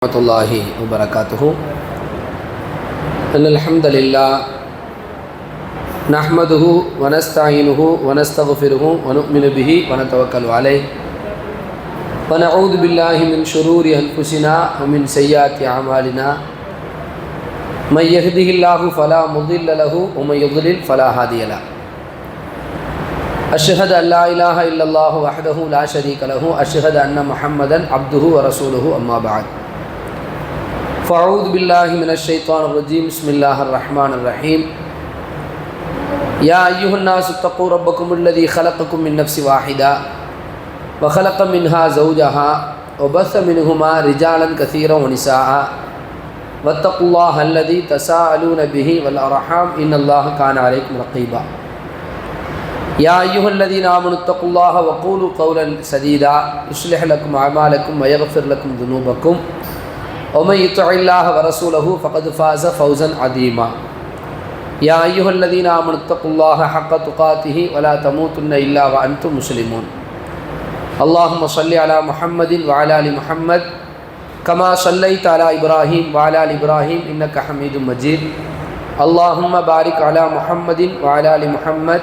रहमतुल्लाहि व बरकातुहू। अल्हम्दुलिल्लाह नहमदुहु व नस्तईनुहु व नस्तगफिरुहु व नु'मिनु बिही व नतवक्कलु अलैहि व नऊज़ु बिल्लाहि मिन शुरूरि अनफुसिना व मिन सय्यिआति अअमालिना मन यहदिहिल्लाहु फला मुदिल्ल लहु व मन युद्लिल फला हादिय लहु। अशहदु अल्ला इलाहा इल्लल्लाहु वहदहु ला शरीक लहु अशहदु अन्ना मुहम्मदन अब्दुहु व रसूलुहु अम्मा बअद। फ़अऊज़ु बिल्लाहि मिनश शैतानिर रजीम बिस्मिल्लाहिर रहमानिर रहीम। या अय्युहन्नासु इत्तक़ू रब्बकुमुल्लज़ी ख़लक़कुम मिन नफ्सिन वाहिदा व ख़लक़ मिन्हा ज़ौजहा व बस्स मिन्हुमा रिजालन कसीरन व निसाअ वत्तक़ुल्लाह अल्लज़ी तसाअलून बिही वल अर्हाम इन्नल्लाह कान अलैकुम रक़ीबा। या अय्युहल्लज़ीना आमनु इत्तक़ुल्लाह व क़ूलू क़ौलन सदीदा युस्लिह लकुम अअमालकुम व यग़फ़िर लकुम ज़ुनूबकुम वमन युतिइल्लाह व रसूलहु फ़क़द फ़ाज़ फ़ौज़न अज़ीमा। या अय्युहल्लज़ीना आमनु इत्तक़ुल्लाह हक़्क़ तुक़ातिहि व ला तमूतुन्ना इल्ला व अंतुम मुस्लिमून। अल्लाहुम्मा सल्लि अला मुहम्मदिन व अला आलि मुहम्मद कमा सल्लैत अला इब्राहीम व अला आलि इब्राहीम इन्नका हमीदुम मजीद। अल्लाहुम्मा बारिक अला मुहम्मदिन व अला आलि मुहम्मद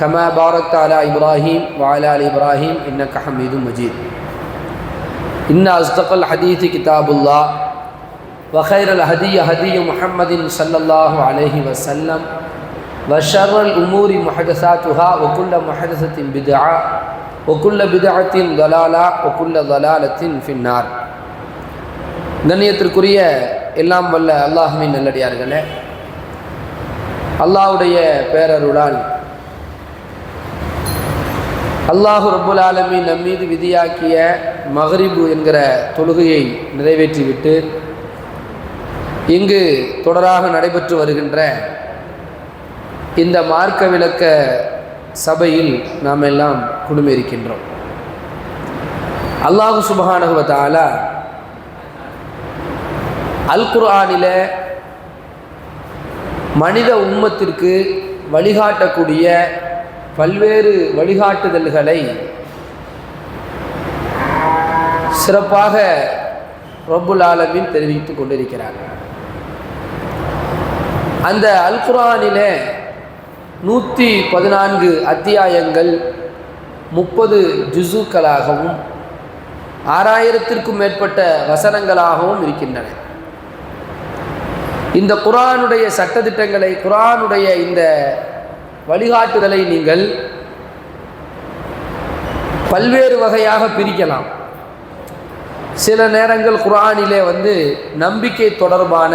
कमा बारकत अला इब्राहीम व अला आलि इब्राहीम इन्नका हमीदुम मजीद। इन्ना अस्दक़ल हदीथि किताबुल्लाह व खैरल हदी हदी मुहम्मदिन सल्लल्लाहु अलैहि वसल्लम व शर्रल उमूरि मुहदसातुहा व कुल्ल मुहदसतिन बिदअ व कुल्ल बिदअतिन दलाला व कुल्ल दलालतिन फिन्नार। கண்ணியத்திற்குரிய எல்லாம் வல்ல அல்லாஹ்வின் நல்லடியார்களே, அல்லாஹ்வுடைய பேரருளால் அல்லாஹு ரப்புல் ஆலமீன் நம்மீது விதியாக்கிய மக்ரிபு என்கிற தொழுகையை நிறைவேற்றிவிட்டு இங்கு தொடராக நடைபெற்று வருகின்ற இந்த மார்க்க விளக்க சபையில் நாம் எல்லாம் குழுமியிருக்கின்றோம். அல்லாஹு சுப்ஹானஹு வ தஆலா அல் குர்ஆனில் மனித உம்மத்திற்கு வழிகாட்டக்கூடிய பல்வேறு வழிகாட்டுதல்களை சிறப்பாக ரப்புல் ஆலமீன் தெரிவித்துக் கொண்டிருக்கிறார். அந்த அல் குர்ஆனிலே 114 அத்தியாயங்கள் 30 ஜுஸுக்களாகவும் 6000க்கும் மேற்பட்ட வசனங்களாகவும் இருக்கின்றன. இந்த குர்ஆனுடைய சட்டதிட்டங்களை, குர்ஆனுடைய இந்த வழிகாட்டுதலை நீங்கள் பல்வேறு வகையாக பிரிக்கலாம். சில நேரங்கள் குர்ஆனிலே நம்பிக்கை தொடர்பான,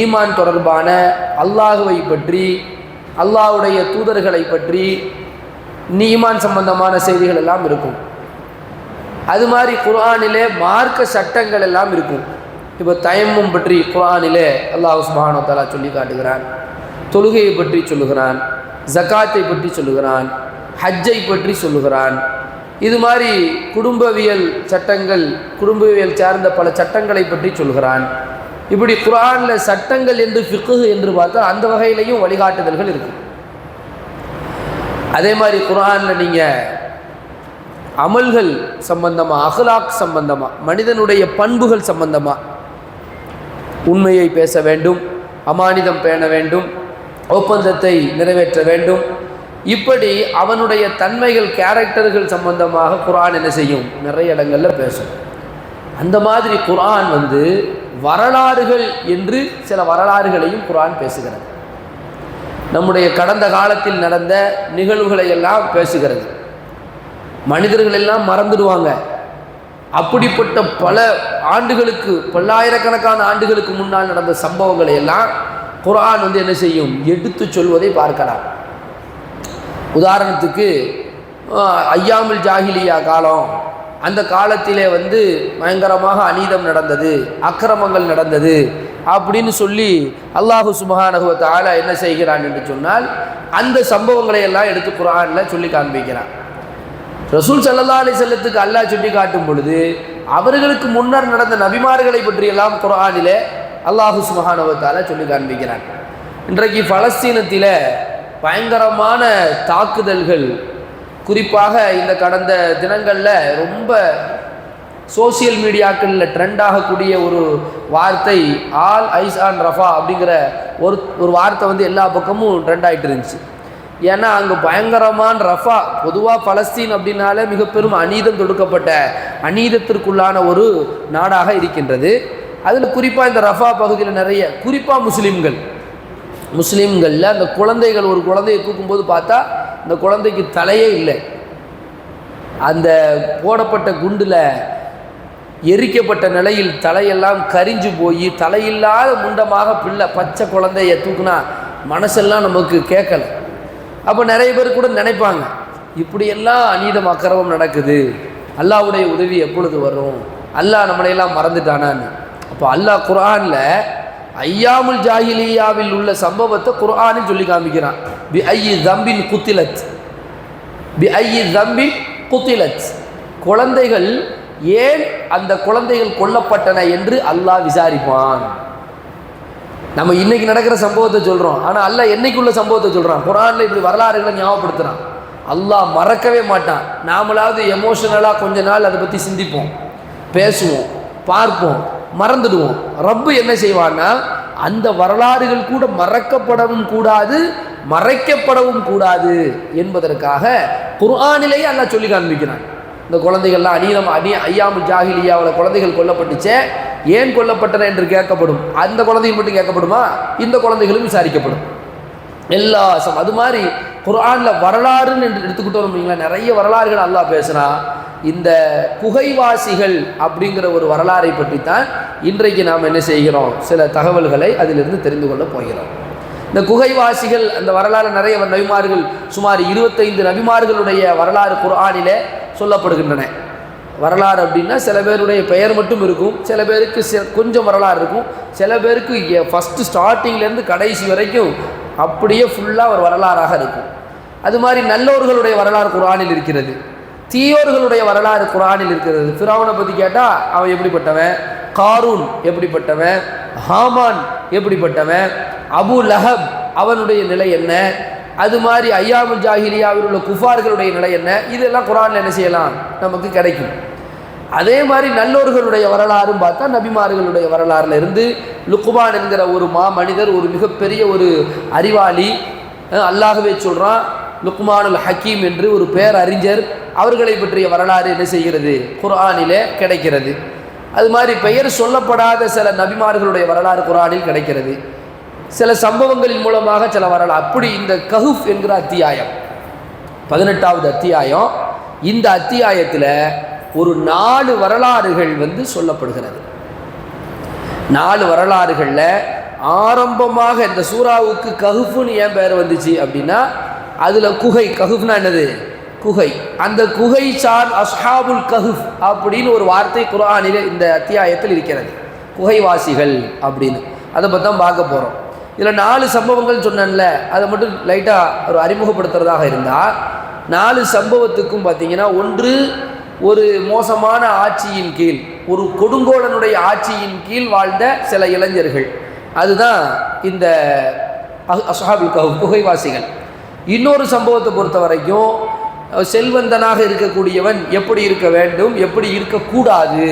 ஈமான் தொடர்பான, அல்லாஹுவை பற்றி, அல்லாஹ்வுடைய தூதர்களை பற்றி ஈமான் சம்பந்தமான செய்திகள் எல்லாம் இருக்கும். அது மாதிரி குர்ஆனிலே மார்க்க சட்டங்கள் எல்லாம் இருக்கும். இப்போ தயம்மும் பற்றி குர்ஆனிலே அல்லாஹ் சுப்ஹானஹு வ தஆலா சொல்லி காட்டுகிறான், தொழுகையை பற்றி சொல்லுகிறான், ஜகாத்தை பற்றி சொல்லுகிறான், ஹஜ்ஜை பற்றி சொல்லுகிறான். இது மாதிரி குடும்பவியல் சட்டங்கள், குடும்பவியல் சார்ந்த பல சட்டங்களை பற்றி சொல்கிறான். இப்படி குர்ஆனில் சட்டங்கள் என்று ஃபிக்ஹ் என்று பார்த்தால் அந்த வகையிலையும் வழிகாட்டுதல்கள் இருக்கும். அதே மாதிரி குர்ஆனில் நீங்கள் அமல்கள் சம்பந்தமாக, அஹ்லாக் சம்பந்தமாக, மனிதனுடைய பண்புகள் சம்பந்தமாக, உண்மையை பேச வேண்டும், அமானிதம் பேண வேண்டும், ஒப்பந்தத்தை நிறைவேற்ற வேண்டும், இப்படி அவனுடைய தன்மைகள், கேரக்டர்கள் சம்பந்தமாக குர்ஆன் என்ன செய்யும், நிறைய இடங்களில் பேசும். அந்த மாதிரி குர்ஆன் வரலாறுகள் என்று சில வரலாறுகளையும் குர்ஆன் பேசுகிறது. நம்முடைய கடந்த காலத்தில் நடந்த நிகழ்வுகளை எல்லாம் பேசுகிறது. மனிதர்கள் எல்லாம் மறந்துடுவாங்க. அப்படிப்பட்ட பல ஆண்டுகளுக்கு, பல்லாயிரக்கணக்கான ஆண்டுகளுக்கு முன்னால் நடந்த சம்பவங்களை எல்லாம் குர்ஆன் என்ன செய்யும், எடுத்து சொல்வதை பார்க்கலாம். உதாரணத்துக்கு ஐயாமுல் ஜாஹிலியா காலம், அந்த காலத்திலே பயங்கரமாக அநீதம் நடந்தது, அக்கிரமங்கள் நடந்தது அப்படின்னு சொல்லி அல்லாஹு சுப்ஹானஹு வ தஆலா என்ன செய்கிறான் என்று சொன்னால் அந்த சம்பவங்களை எல்லாம் எடுத்து குர்ஆனில் சொல்லி காண்பிக்கிறான். ரசூல் ஸல்லல்லாஹு அலைஹி வஸல்லத்துக்கு அல்லாஹ் சொல்லி காட்டும் பொழுது அவர்களுக்கு முன்னர் நடந்த நபிமார்களை பற்றியெல்லாம் குர்ஆனிலே அல்லாஹு சுப்ஹானஹு வ தஆலா சொல்லி காண்பிக்கிறான். இன்றைக்கு பலஸ்தீனத்தில் பயங்கரமான தாக்குதல்கள் குறிப்பாக இந்த கடந்த தினங்களில் ரொம்ப சோசியல் மீடியாக்களில் ட்ரெண்ட் ஆகக்கூடிய ஒரு வார்த்தை ஆல் ஐஸ் ஆன் ரஃபா அப்படிங்கிற ஒரு வார்த்தை வந்து எல்லா பக்கமும் ட்ரெண்ட் ஆகிட்டு இருந்துச்சு. ஏன்னா அங்கே பயங்கரமான ரஃபா, பொதுவாக பலஸ்தீன் அப்படின்னாலே மிக பெரும் அநீதம் தொடுக்கப்பட்ட அநீதத்திற்குள்ளான ஒரு நாடாக இருக்கின்றது. அதில் குறிப்பாக இந்த ரஃபா பகுதியில் நிறைய குறிப்பாக முஸ்லீம்களில் அந்த குழந்தைகள் ஒரு குழந்தையை தூக்கும்போது பார்த்தா இந்த குழந்தைக்கு தலையே இல்லை. அந்த போடப்பட்ட குண்டில் எரிக்கப்பட்ட நிலையில் தலையெல்லாம் கரிஞ்சு போய் தலையில்லாத முண்டமாக பிள்ளை பச்சை குழந்தைய தூக்குனா மனசெல்லாம் நமக்கு கேட்கலை. அப்போ நிறைய பேர் கூட நினைப்பாங்க, இப்படியெல்லாம் அநீதம் அக்கிரமம் நடக்குது, அல்லாஹ்வுடைய உதவி எப்பொழுது வரும், அல்லாஹ் நம்மளையெல்லாம் மறந்துட்டானான்னு. அப்போ அல்லாஹ் குர்ஆனில் ஐயாமுல் ஜாஹிலியாவில் உள்ள சம்பவத்தை குர்ஆனில் சொல்லி காமிக்கிறான். பி ஐயி தம்பின் குத்திலத், பி ஐயி தம்பின் குத்திலத், குழந்தைகள் ஏன் அந்த குழந்தைகள் கொல்லப்பட்டன என்று அல்லாஹ் விசாரிப்பான். நம்ம இன்னைக்கு நடக்கிற சம்பவத்தை சொல்கிறோம், ஆனால் அல்லாஹ் என்னைக்குள்ள சம்பவத்தை சொல்கிறான். குர்ஆனில் இப்படி வரலாறுகளை ஞாபகப்படுத்துகிறான். அல்லாஹ் மறக்கவே மாட்டான். நாமளாவது எமோஷனலாக கொஞ்ச நாள் அதை பற்றி சிந்திப்போம், பேசுவோம், பார்ப்போம், மறந்துடுவோம். ரப்பு என்ன செய்வான்னா அந்த வரலாறுகள் கூட மறக்கப்படவும் கூடாது, மறைக்கப்படவும் கூடாது என்பதற்காக குர்ஆனிலேயே அல்லாஹ் சொல்லி காண்பிக்கிறான். இந்த குழந்தைகள்லாம் ஐயாமுல் ஜாஹிலியாவில் குழந்தைகள் கொல்லப்பட்டுச்சே, ஏன் கொல்லப்பட்டன என்று கேட்கப்படும். அந்த குழந்தைகள் மட்டும் கேட்கப்படுமா? இந்த குழந்தைகளும் விசாரிக்கப்படும். அது மாதிரி குர்ஆனில் வரலாறுன்னு என்று எடுத்துக்கிட்டோம் அப்படிங்களா, நிறைய வரலாறுகள் அல்லாஹ் பேசுனா. இந்த குகைவாசிகள் அப்படிங்கிற ஒரு வரலாறை பற்றித்தான் இன்றைக்கு நாம் என்ன செய்கிறோம், சில தகவல்களை அதிலிருந்து தெரிந்து கொள்ள போகிறோம். இந்த குகைவாசிகள் அந்த வரலாறு நிறைய நபிமார்கள், சுமார் 25 நபிமார்களுடைய வரலாறு குர்ஆனிலே சொல்லப்படுகின்றன. வரலாறு அப்படின்னா சில பேருடைய பெயர் மட்டும் இருக்கும், சில பேருக்கு கொஞ்சம் வரலாறு இருக்கும், சில பேருக்கு ஃபஸ்ட்டு ஸ்டார்டிங்லேருந்து கடைசி வரைக்கும் அப்படியே ஃபுல்லாக ஒரு வரலாறாக இருக்கும். அது மாதிரி நல்லோர்களுடைய வரலாறு குர்ஆனில் இருக்கிறது, தீயோர்களுடைய வரலாறு குர்ஆனில் இருக்கிறது. ஃபிரௌனை பற்றி கேட்டால் அவன் எப்படிப்பட்டவன், காரூன் எப்படிப்பட்டவன், ஹாமான் எப்படிப்பட்டவன், அபு லஹப் அவனுடைய நிலை என்ன, அது மாதிரி ஐயாமுல் ஜாஹிலியாவில் உள்ள குஃபார்களுடைய நிலை என்ன, இதெல்லாம் குர்ஆனில் என்ன செய்யலாம், நமக்கு கிடைக்கும். அதே மாதிரி நல்லோர்களுடைய வரலாறும் பார்த்தா நபிமார்களுடைய வரலாறுல இருந்து லுக்மான் என்கிற ஒரு மனிதர், ஒரு மிகப்பெரிய ஒரு அறிவாளி, அல்லாஹ்வே சொல்கிறான் லுக்மானுல் ஹக்கீம் என்று ஒரு பேரறிஞர், அவர்களை பற்றிய வரலாறு என்ன செய்கிறது, குர்ஆனிலே கிடைக்கிறது. அது மாதிரி பெயர் சொல்லப்படாத சில நபிமார்களுடைய வரலாறு குர்ஆனில் கிடைக்கிறது. சில சம்பவங்களின் மூலமாக சில வரலாறு. அப்படி இந்த கஹுஃப் என்கிற அத்தியாயம் 18வது அத்தியாயம், இந்த அத்தியாயத்தில் ஒரு 4 வரலாறுகள் சொல்லப்படுகிறது. 4 வரலாறுகளில் ஆரம்பமாக இந்த சூறாவுக்கு கஹுஃப்னு ஏன் பெயர் வந்துச்சு அப்படின்னா, அதில் குகை, கஹுஃப்னா என்னது, குகை. அந்த குகை சார் அஸ்ஹாபுல் கஹுஃப் அப்படின்னு ஒரு வார்த்தை குர்ஆனிலே இந்த அத்தியாயத்தில் இருக்கிறது, குகைவாசிகள் அப்படின்னு. அதை பற்றி தான் பார்க்க போகிறோம். இதில் 4 சம்பவங்கள் சொன்னேன்ல, அதை மட்டும் லைட்டாக ஒரு அறிமுகப்படுத்துறதாக இருந்தால், 4 சம்பவத்துக்கும் பார்த்தீங்கன்னா, ஒன்று ஒரு மோசமான ஆட்சியின் கீழ், ஒரு கொடுங்கோலனுடைய ஆட்சியின் கீழ் வாழ்ந்த சில இளைஞர்கள், அதுதான் இந்த அஸ்ஹாபுல் கஹுஃப், குகைவாசிகள். இன்னொரு சம்பவத்தை பொறுத்த வரைக்கும் செல்வந்தனாக இருக்கக்கூடியவன் எப்படி இருக்க வேண்டும், எப்படி இருக்கக்கூடாது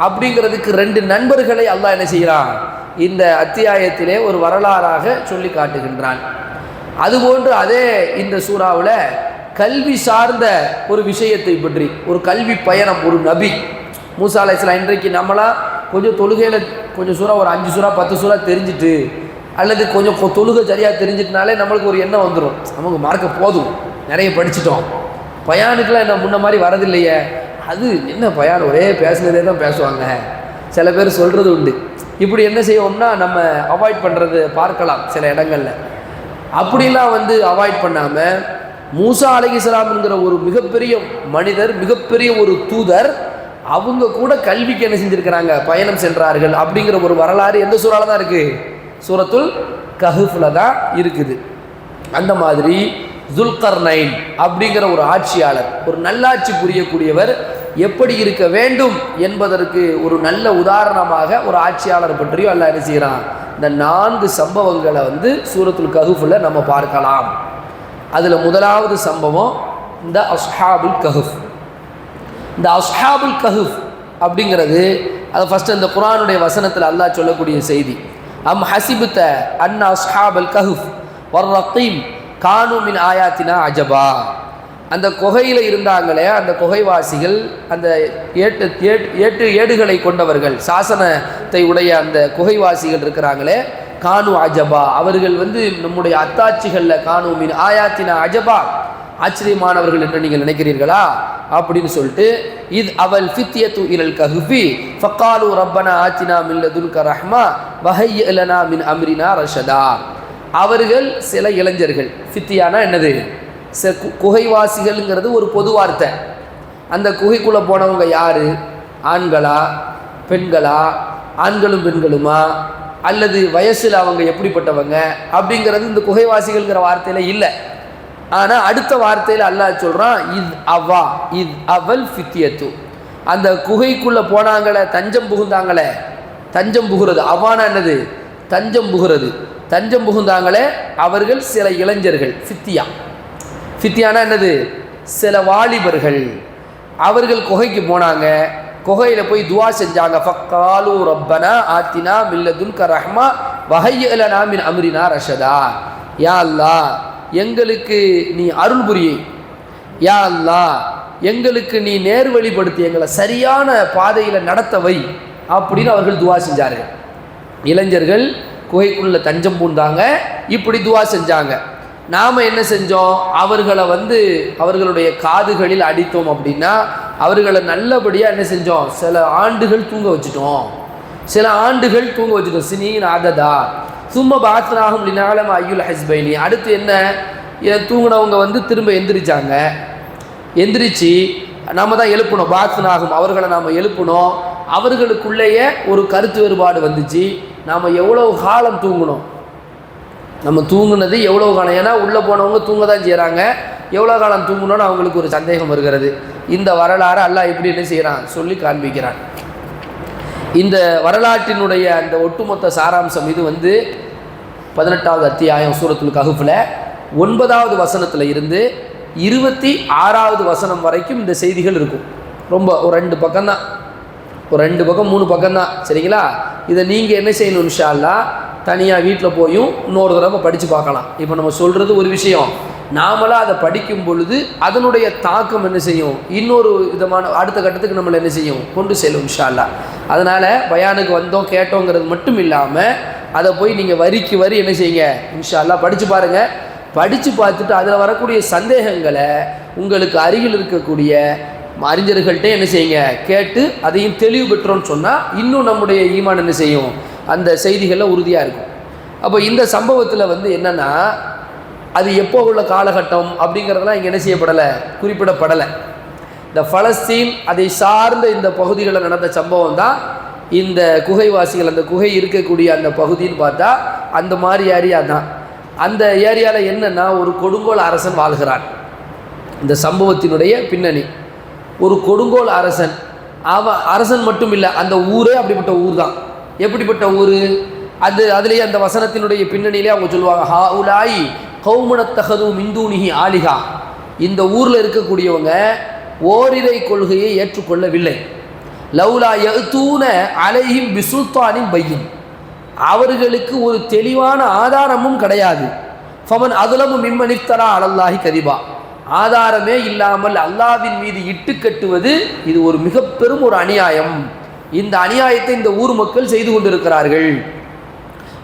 அப்படிங்கிறதுக்கு 2 நண்பர்களை அல்லாஹ் என்ன செய்கிறான், இந்த அத்தியாயத்திலே ஒரு வரலாறாக சொல்லி காட்டுகின்றான். அதுபோன்று அதே இந்த சூறாவில் கல்வி சார்ந்த ஒரு விஷயத்தை பற்றி, ஒரு கல்வி பயணம், ஒரு நபி மூசா அலைஹிஸ்ஸலாம். இன்றைக்கு நம்மளாம் கொஞ்சம் தொழுகையில் கொஞ்சம் சூறா, ஒரு 5 சூறா 10 சூறா தெரிஞ்சுட்டு, அல்லது கொஞ்சம் தொழுகை சரியாக தெரிஞ்சிட்டனாலே நம்மளுக்கு ஒரு எண்ணம் வந்துடும், நமக்கு மார்க்க போதும், நிறைய படிச்சிட்டோம், பயானுக்கெலாம் என்ன முன்ன மாதிரி வரதில்லையே, அது என்ன பயான் ஒரே பேசுனதே தான் பேசுவாங்க, சில பேர் சொல்கிறது உண்டு. இப்படி என்ன செய்வோம்னா நம்ம அவாய்ட் பண்ணுறது பார்க்கலாம் சில இடங்களில். அப்படிலாம் அவாய்ட் பண்ணாமல் மூசா அலைஹிஸ்ஸலாம்ங்கிற ஒரு மிகப்பெரிய மனிதர், மிகப்பெரிய ஒரு தூதர், அவங்க கூட கல்விக்கு என்ன செஞ்சுருக்கிறாங்க, பயணம் சென்றார்கள் அப்படிங்கிற ஒரு வரலாறு எந்த சூறால தான் இருக்குது, சூரத்துல் கஹுஃப்ல தான் இருக்குது. அந்த மாதிரி துல்கர்னைன் அப்படிங்கிற ஒரு ஆட்சியாளர், ஒரு நல்லாட்சி புரியக்கூடியவர் எப்படி இருக்க வேண்டும் என்பதற்கு ஒரு நல்ல உதாரணமாக ஒரு ஆட்சியாளர் பற்றியும் அல்லாஹ் என்ன செய்கிறான், இந்த 4 சம்பவங்களை சூரத்துல் கஹுஃப்ல நம்ம பார்க்கலாம். அதில் முதலாவது சம்பவம் இந்த அஸ்ஹாபுல் கஹுஃப். இந்த அஸ்ஹாபுல் கஹுஃப் அப்படிங்கிறது அது ஃபஸ்ட்டு அந்த குர்ஆனுடைய வசனத்தில் அல்லாஹ் சொல்லக்கூடிய செய்தி. அம் ஹசிபுத்த அன்னா அஸ்ஹாபல் கஹ்ஃப் வர் ரகீம் கானு மின் ஆயாத்தினா அஜபா. அந்த குகையில் இருந்தாங்களே அந்த குகைவாசிகள், அந்த ஏடுகளை கொண்டவர்கள், சாசனத்தை உடைய அந்த குகைவாசிகள் இருக்கிறாங்களே, கானு அஜபா, அவர்கள் நம்முடைய அத்தாட்சிகளில் கானு மின் ஆயாத்தினா அஜபா, ஆச்சரியமானவர்கள் என்று நீங்கள் நினைக்கிறீர்களா அப்படின்னு சொல்லிட்டு, இது அவல் ஃபித்யத்து இலல் கஹ்ஃபி ஃபகாலு ரப்பனா ஆத்தினா மின் லதுன்க ரஹ்மா வஹய்ய லனா மின் அம்ரினா ரஷதா. அவர்கள் சில இளைஞர்கள். ஃபித்தியானா என்னது? குகைவாசிகள்ங்கிறது ஒரு பொது வார்த்தை. அந்த குகைக்குள்ளே போனவங்க யார்? ஆண்களா பெண்களா? ஆண்களும் பெண்களுமா? அல்லது வயசில் அவங்க எப்படிப்பட்டவங்க அப்படிங்கிறது இந்த குகைவாசிகள்ங்கிற வார்த்தையில் இல்லை. ஆனால் அடுத்த வார்த்தையில் அல்லாஹ் சொல்கிறான், இது அவா இது அவல் ஃபித்தியத்து. அந்த குகைக்குள்ளே போனாங்களே, தஞ்சம் புகுந்தாங்களே, தஞ்சம் புகுறது அவானா என்னது? தஞ்சம் புகுறது. தஞ்சம் புகுந்தாங்களே அவர்கள் சில இளைஞர்கள். ஃபித்தியானா என்னது? சில வாலிபர்கள். அவர்கள் குகைக்கு போனாங்க, குகையில் போய் துவா செஞ்சாங்க. ஃபக்காலு ரப்பனா ஆத்தினா மில்லதுன்க ரஹ்மா வஹய்ய லனா மின் அம்ரினா ரஷதா. யா அல்லாஹ், எங்களுக்கு நீ அருள் புரியை. யா அல்லாஹ், எங்களுக்கு நீ நேர்வழிப்படுத்தி எங்களை சரியான பாதையில் நடத்தவை அப்படின்னு அவர்கள் துவா செஞ்சார்கள். இளைஞர்கள் குகைக்குள்ளே தஞ்சம் பூந்தாங்க, இப்படி துவா செஞ்சாங்க. நாம் என்ன செஞ்சோம்? அவர்களை அவர்களுடைய காதுகளில் அடித்தோம். அப்படின்னா அவர்களை நல்லபடியாக என்ன செஞ்சோம்? சில ஆண்டுகள் தூங்க வச்சுட்டோம். சினீன் ஆததா சும்மா பாத்னாகும் லினாலம் ஐயுல் ஹஸ்பைனி. அடுத்து என்ன? தூங்கினவங்க திரும்ப எந்திரிச்சு நாம் தான் எழுப்பணும். பாத்னாகும், அவர்களை நாம் எழுப்பணும். அவர்களுக்குள்ளேயே ஒரு கருத்து வேறுபாடு வந்துச்சு. நாம் எவ்வளவு காலம் தூங்கணும், நம்ம தூங்குனது எவ்வளோ காலம்? ஏன்னா உள்ளே போனவங்க தூங்க தான் செய்கிறாங்க. எவ்வளோ காலம் தூங்கணும்னு அவங்களுக்கு ஒரு சந்தேகம் வருகிறது. இந்த வரலாறு அல்லாஹ் எப்படி என்ன செய்கிறான் சொல்லி காண்பிக்கிறான். இந்த வரலாற்றினுடைய அந்த ஒட்டுமொத்த சாராம்சம் இது 18வது அத்தியாயம் சூரத்துல் கஹ்ஃபில் 9வது வசனத்தில் இருந்து 26வது வசனம் வரைக்கும் இந்த செய்திகள் இருக்கும். ரொம்ப ஒரு 2 பக்கம்தான், ஒரு 2 பக்கம் 3 பக்கம்தான், சரிங்களா? இதை நீங்கள் என்ன செய்யணும்? இன்ஷா அல்லாஹ் தனியாக வீட்டில் போயும் இன்னொரு தடவை படித்து பார்க்கலாம். இப்போ நம்ம சொல்கிறது ஒரு விஷயம், நாமளாக அதை படிக்கும் பொழுது அதனுடைய தாக்கம் என்ன செய்யும்? இன்னொரு விதமான அடுத்த கட்டத்துக்கு நம்மளை என்ன செய்யும்? கொண்டு செல்லும் இன்ஷா அல்லாஹ். அதனால் பயானுக்கு வந்தோம் கேட்டோங்கிறது மட்டும் இல்லாமல் அதை போய் நீங்கள் வரிக்கு வரி என்ன செய்யுங்க? இன்ஷா அல்லாஹ் படித்து பாருங்கள். படித்து பார்த்துட்டு அதில் வரக்கூடிய சந்தேகங்களை உங்களுக்கு அருகில் இருக்கக்கூடிய அறிஞர்கள்ட்ட என்ன செய்யுங்க? கேட்டு அதையும் தெளிவு பெற்றோன்னு சொன்னால் இன்னும் நம்முடைய ஈமான் என்ன செய்யும்? அந்த செய்திகளில் உறுதியாக இருக்கும். அப்போ இந்த சம்பவத்தில் என்னென்னா, அது எப்போ உள்ள காலகட்டம் அப்படிங்கிறதெல்லாம் இங்கே என்ன செய்யப்படலை, குறிப்பிடப்படலை. இந்த பலஸ்தீன் அதை சார்ந்த இந்த பகுதிகளில் நடந்த சம்பவம் தான் இந்த குகைவாசிகள், அந்த குகை இருக்கக்கூடிய அந்த பகுதின்னு பார்த்தா அந்த மாதிரி ஏரியா தான். அந்த ஏரியாவில் என்னென்னா, ஒரு கொடுங்கோல் அரசன் வாழ்கிறான். இந்த சம்பவத்தினுடைய பின்னணி, ஒரு கொடுங்கோல் அரசன். அரசன் மட்டும் இல்லை, அந்த ஊரே அப்படிப்பட்ட ஊர் தான். எப்படிப்பட்ட ஊர்? அதுலேயே அந்த வசனத்தினுடைய பின்னணியிலே அவங்க சொல்லுவாங்க, ஹா உலாயி கௌமுனத்தஹது மிந்தூனிஹி ஆலிகா. இந்த ஊரில் இருக்கக்கூடியவங்க ஓரிரை கொள்கையை ஏற்றுக்கொள்ளவில்லை. லவுலா யஅ்தூன அலைஹிம் பிசுல்தானின் பையின், அவர்களுக்கு ஒரு தெளிவான ஆதாரமும் கிடையாது. ஃபமன் அதுலமு மிம்மன் இஃப்தரா அலல்லாஹி கதிபா, ஆதாரமே இல்லாமல் அல்லாஹ்வின் மீது இட்டு கட்டுவது இது ஒரு மிக பெரும் ஒரு அநியாயம். இந்த அநியாயத்தை இந்த ஊர் மக்கள் செய்து கொண்டிருக்கிறார்கள்.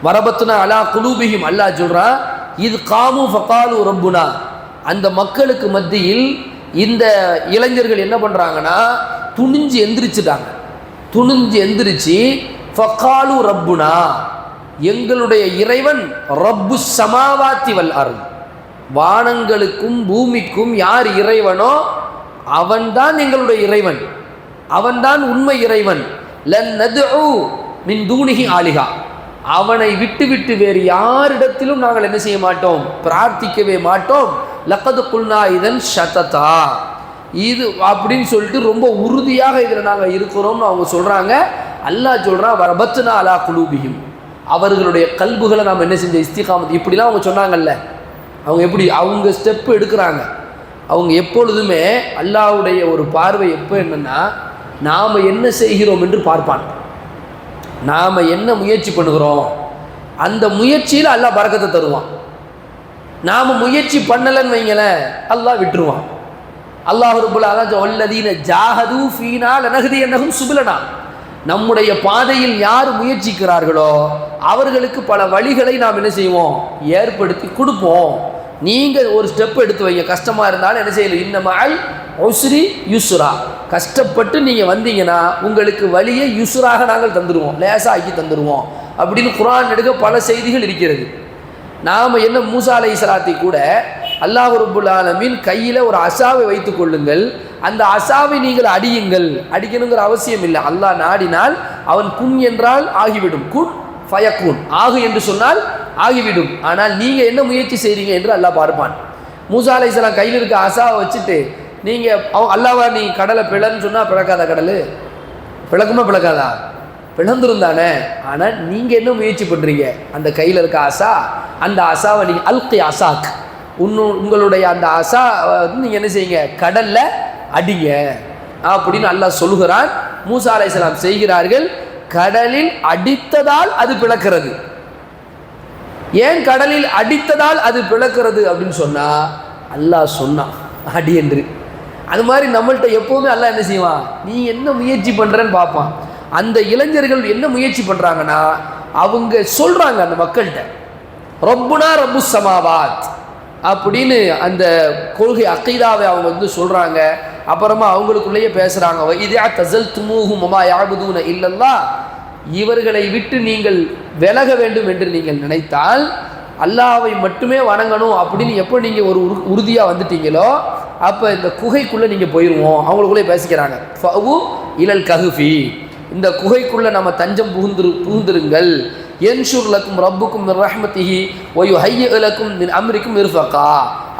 வரபத்துனா அலா குலூபிஹிம், அல்லாஹ் சொல்றா, இது காமு ஃபகாலு ரப்புனா. அந்த மக்களுக்கு மத்தியில் இந்த இளைஞர்கள் என்ன பண்ணுறாங்கன்னா, துணிஞ்சு எந்திரிச்சிட்டாங்க. துணிஞ்சு எந்திரிச்சு ஃபகாலு ரப்புனா, எங்களுடைய இறைவன் ரப்பு சமாவாத்தி வல் அர்த், வானங்களுக்கும் பூமிக்கும் யார் இறைவனோ அவன்தான் எங்களுடைய இறைவன், அவன்தான் உண்மை இறைவன். லன் நதுஉ மின் தூனிஹி ஆலிஹா, அவனை விட்டு விட்டு வேறு யாரிடத்திலும் நாங்கள் என்ன செய்ய மாட்டோம், பிரார்த்திக்கவே மாட்டோம். லக்கது குல்னா இதன் ஷததா, இது அப்படின்னு சொல்லிட்டு ரொம்ப உறுதியாக இதில் நாங்கள் இருக்கிறோம்னு அவங்க சொல்கிறாங்க. அல்லாஹ் சொல்கிறான், வரபத்துனா அலா குலூபிஹிம், அவர்களுடைய கல்புகளை நாம் என்ன செஞ்ச இஸ்திகாமத். இப்படிலாம் அவங்க சொன்னாங்கல்ல, அவங்க எப்படி அவங்க ஸ்டெப்பு எடுக்கிறாங்க. அவங்க எப்பொழுதுமே அல்லாஹ்வுடைய ஒரு பார்வை எப்போ என்னென்னா, நாம் என்ன செய்கிறோம் என்று பார்ப்பான். நாம் என்ன முயற்சி பண்ணுகிறோம், அந்த முயற்சியில் அல்லாஹ் பரக்கத்தை தருவான். நாம் முயற்சி பண்ணலைன்னு வைங்களேன், அல்லாஹ் விட்டுருவான். அல்லாஹ் ரப்புல் ஆலமீன் வல்லதீன ஜாஹது ஃபீனா லனஹ்தியன்னஹும் சுபுலனா, நம்முடைய பாதையில் யார் முயற்சிக்கிறார்களோ அவர்களுக்கு பல வழிகளை நாம் என்ன செய்வோம், ஏற்படுத்தி கொடுப்போம். நீங்கள் ஒரு ஸ்டெப் எடுத்து வைங்க, கஷ்டமாக இருந்தாலும் என்ன செய்யணும், இன்னமல் உஸ்ரி யுஸ்ரா, கஷ்டப்பட்டு நீங்கள் வந்தீங்கன்னா உங்களுக்கு வழியை யுஸ்ராக நாங்கள் தந்துடுவோம், லேசாக ஆக்கி தந்துடுவோம் அப்படின்னு குர்ஆன் எடுக்க பல செய்திகள் இருக்கிறது. நாம் என்ன மூசா அலைஹிஸ்ஸலாத்தை கூட அல்லாஹ் ரப்புல் ஆலமீன் கையில் ஒரு அசாவை வைத்து கொள்ளுங்கள், அந்த அசாவை நீங்கள் அடியுங்கள், அடிக்கணுங்கிற அவசியம் இல்லை. அல்லாஹ் நாடினால் அவன் குன் என்றால் ஆகிவிடும், குன் ஃபயக்குன், ஆகு என்று சொன்னால் ஆகிவிடும். ஆனால் நீங்கள் என்ன முயற்சி செய்கிறீங்க என்று அல்லாஹ் பார்ப்பான். மூசா அலைஹிஸ்ஸலாம் கையில் இருக்க அசாவை வச்சுட்டு நீங்கள் அல்லாஹ்வா நீ கடலை பிளன்னு சொன்னால் பிளக்காதா, கடல் பிளக்குமா பிளக்காதா, பிளந்துருந்தானே. ஆனால் நீங்கள் என்ன முயற்சி பண்ணுறீங்க, அந்த கையில் இருக்க அசா, அந்த அசாவை நீங்கள் அல்கி அசாக், உங்களுடைய அந்த அசா வந்து நீங்கள் என்ன செய்யுங்க, கடலில் அடிங்க அப்படின்னு அல்லாஹ் சொல்கிறான். மூசா அலைஹிஸ்ஸலாம் செய்கிறார்கள். கடலில் அடித்ததால் அது பிளக்கிறது. ஏன் கடலில் அடித்ததால் அது பிளக்கிறது அப்படின்னு சொன்னால் அல்லாஹ் சொன்னான் அடி என்று. அது மாதிரி நம்மள்கிட்ட எப்போவுமே அல்லாஹ் என்ன செய்வான், நீ என்ன முயற்சி பண்ணுறன்னு பார்ப்பான். அந்த இளைஞர்கள் என்ன முயற்சி பண்ணுறாங்கன்னா அவங்க சொல்கிறாங்க அந்த மக்கள்கிட்ட, ரப்புனா ரப்பு சமாவாத் அப்படின்னு அந்த கொள்கை அக்கீதாவை அவங்க வந்து சொல்கிறாங்க. அப்புறமா அவங்களுக்குள்ளேயே பேசுகிறாங்க, இதே தசல் துமூஹும் மமா யாபுதூன இல்லல்லா, இவர்களை விட்டு நீங்கள் விலக வேண்டும் என்று நீங்கள் நினைத்தால் அல்லாஹ்வை மட்டுமே வணங்கணும் அப்படின்னு எப்போ நீங்கள் ஒரு உறுதியாக வந்துட்டீங்களோ அப்போ இந்த குகைக்குள்ளே நீங்கள் போயிடுவோம். அவங்களுக்குள்ளே பேசிக்கிறாங்க, ஃபவு இலல் கஹ்ஃபி, இந்த குகைக்குள்ளே நம்ம தஞ்சம் புகுந்துருங்கள், என்ஷுர் லக்கும் ரப்புக்கும் மின் ரஹ்மத்திஹி வ யுஹய்யிஉ லக்கும் மின் அம்ரிக்கும் மிர்ஃபகா,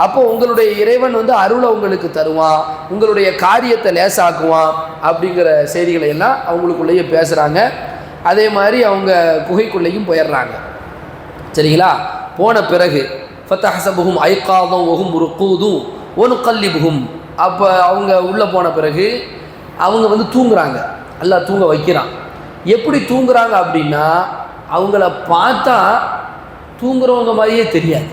அப்போ உங்களுடைய இறைவன் வந்து அருளை உங்களுக்கு தருவான், உங்களுடைய காரியத்தை லேசாக்குவான் அப்படிங்கிற செய்திகளை எல்லாம் அவங்களுக்குள்ளேயே பேசுகிறாங்க. அதே மாதிரி அவங்க குகைக்குள்ளேயும் போயிடுறாங்க. சரிங்களா? போன பிறகு ஃபதஹஸபுஹும் ஐகாதம் வஹும் ருகூதும் வனுகல்லிபுஹும், அப்போ அவங்க உள்ளே போன பிறகு அவங்க வந்து தூங்குறாங்க. அல்லாஹ் தூங்க வைக்கிறான். எப்படி தூங்குறாங்க அப்படின்னா அவங்கள பார்த்தா தூங்குறவங்க மாதிரியே தெரியாது.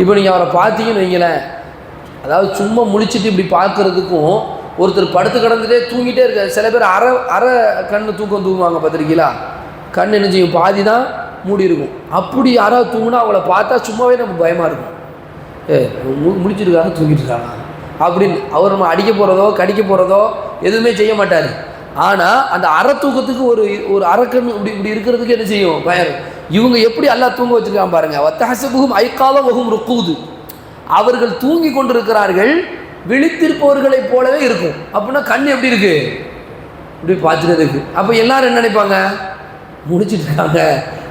இப்போ நீங்கள் அவரை பார்த்தீங்கன்னு வைங்களேன், அதாவது சும்மா முழிச்சிட்டு இப்படி பார்க்குறதுக்கும் ஒருத்தர் படுத்து கிடந்துட்டே தூங்கிட்டே இருக்காரு. சில பேர் அரை கண்ணு தூங்குவாங்க, பார்த்துருக்கீங்களா? கண் என்ன செய்யும், பாதி தான் மூடி இருக்கும். அப்படி யாராவது தூங்கினா அவங்கள பார்த்தா சும்மாவே நமக்கு பயமாக இருக்கும். முடிச்சிருக்காங்க, தூங்கிட்டு இருக்காங்க அப்படின்னு. அவர் நம்ம அடிக்க போகிறதோ கடிக்க போகிறதோ எதுவுமே செய்ய மாட்டார். ஆனால் அந்த அரை தூக்கத்துக்கு ஒரு அரைக்கண் இப்படி இருக்கிறதுக்கு என்ன செய்யும், பயம். இவங்க எப்படி அல்லாஹ் தூங்க வச்சுருக்கான் பாருங்கள். வத்தஹஸபுஹும் ஐகாதம் வஹும் ருகூது, அவர்கள் தூங்கி கொண்டிருக்கிறார்கள், விழித்திருப்பவர்களைப் போலவே இருக்கும். அப்படின்னா கண் எப்படி இருக்குது, இப்படி பார்த்துட்டு இருக்குது. அப்போ எல்லாரும் என்ன நினைப்பாங்க, முடிச்சுட்டு இருக்காங்க,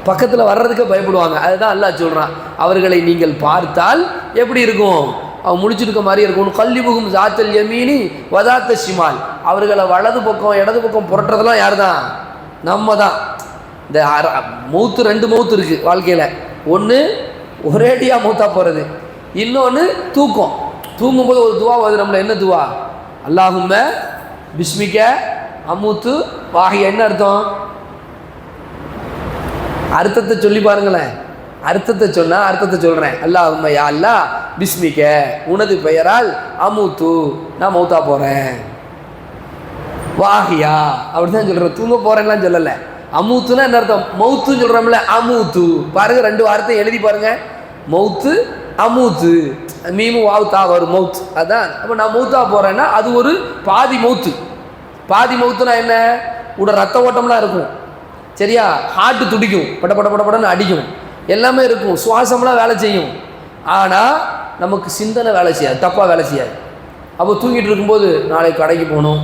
பக்கத்தில் வர்றதுக்கே பயப்படுவாங்க. அதுதான் அல்லாஹ் சொல்கிறான், அவர்களை நீங்கள் பார்த்தால் எப்படி இருக்கும், அவன் முடிச்சிருக்க மாதிரி இருக்கும். கல்லிபுகும் ஜாத்தல் யமீனி வதாத்த ஷிமால், அவர்களை வலது பக்கம் இடது பக்கம் புரட்டுறதெல்லாம் யார் தான், நம்ம தான். இந்த மௌத்து, ரெண்டு மௌத்து இருக்குது வாழ்க்கையில். ஒன்று ஒரேடியாக மௌத்தா போகிறது, இன்னொன்று தூக்கம். தூங்கும்போது ஒரு துவா வருது நம்மளை, என்ன துவா, அல்லாஹும்ம பிஸ்மிக்க அமுத்து வாஹிய. என்ன அர்த்தம், அர்த்தத்தை சொல்லி பாருங்களேன். அர்த்தத்தை சொன்னால் அர்த்தத்தை சொல்கிறேன். அல்லாஹும்ம யா அல்லாஹ் பிஸ்மிக்க, உனது பெயரால் அமுத்து, நான் மௌத்தா போகிறேன், வாஹியா அப்படி தான் சொல்கிறேன், தூங்க போகிறேன்லாம் சொல்லலை. அமுத்துனா என்ன அர்த்தம், மௌத்துன்னு சொல்கிறோம்ல, அமுத்து. பாருங்கள், ரெண்டு வார்த்தை எழுதி பாருங்கள், மௌத்து அமுத்து, மீமு வாவுத்தா வரும், மௌத். அதான். அப்போ நான் மௌத்தா போகிறேன்னா அது ஒரு பாதி மௌத்து. பாதி மௌத்துனா என்ன, உட ரத்த ஓட்டம்லாம் இருக்கும், சரியா, ஹார்ட்டு துடிக்கும், பட பட பட படன்னு அடிக்கும், எல்லாமே இருக்கும், சுவாசம்லாம் வேலை செய்யும். ஆனால் நமக்கு சிந்தனை வேலை செய்யாது, தப்பாக வேலை செய்யாது. அப்போ தூங்கிட்டு இருக்கும்போது நாளைக்கு கடைக்கு போகணும்,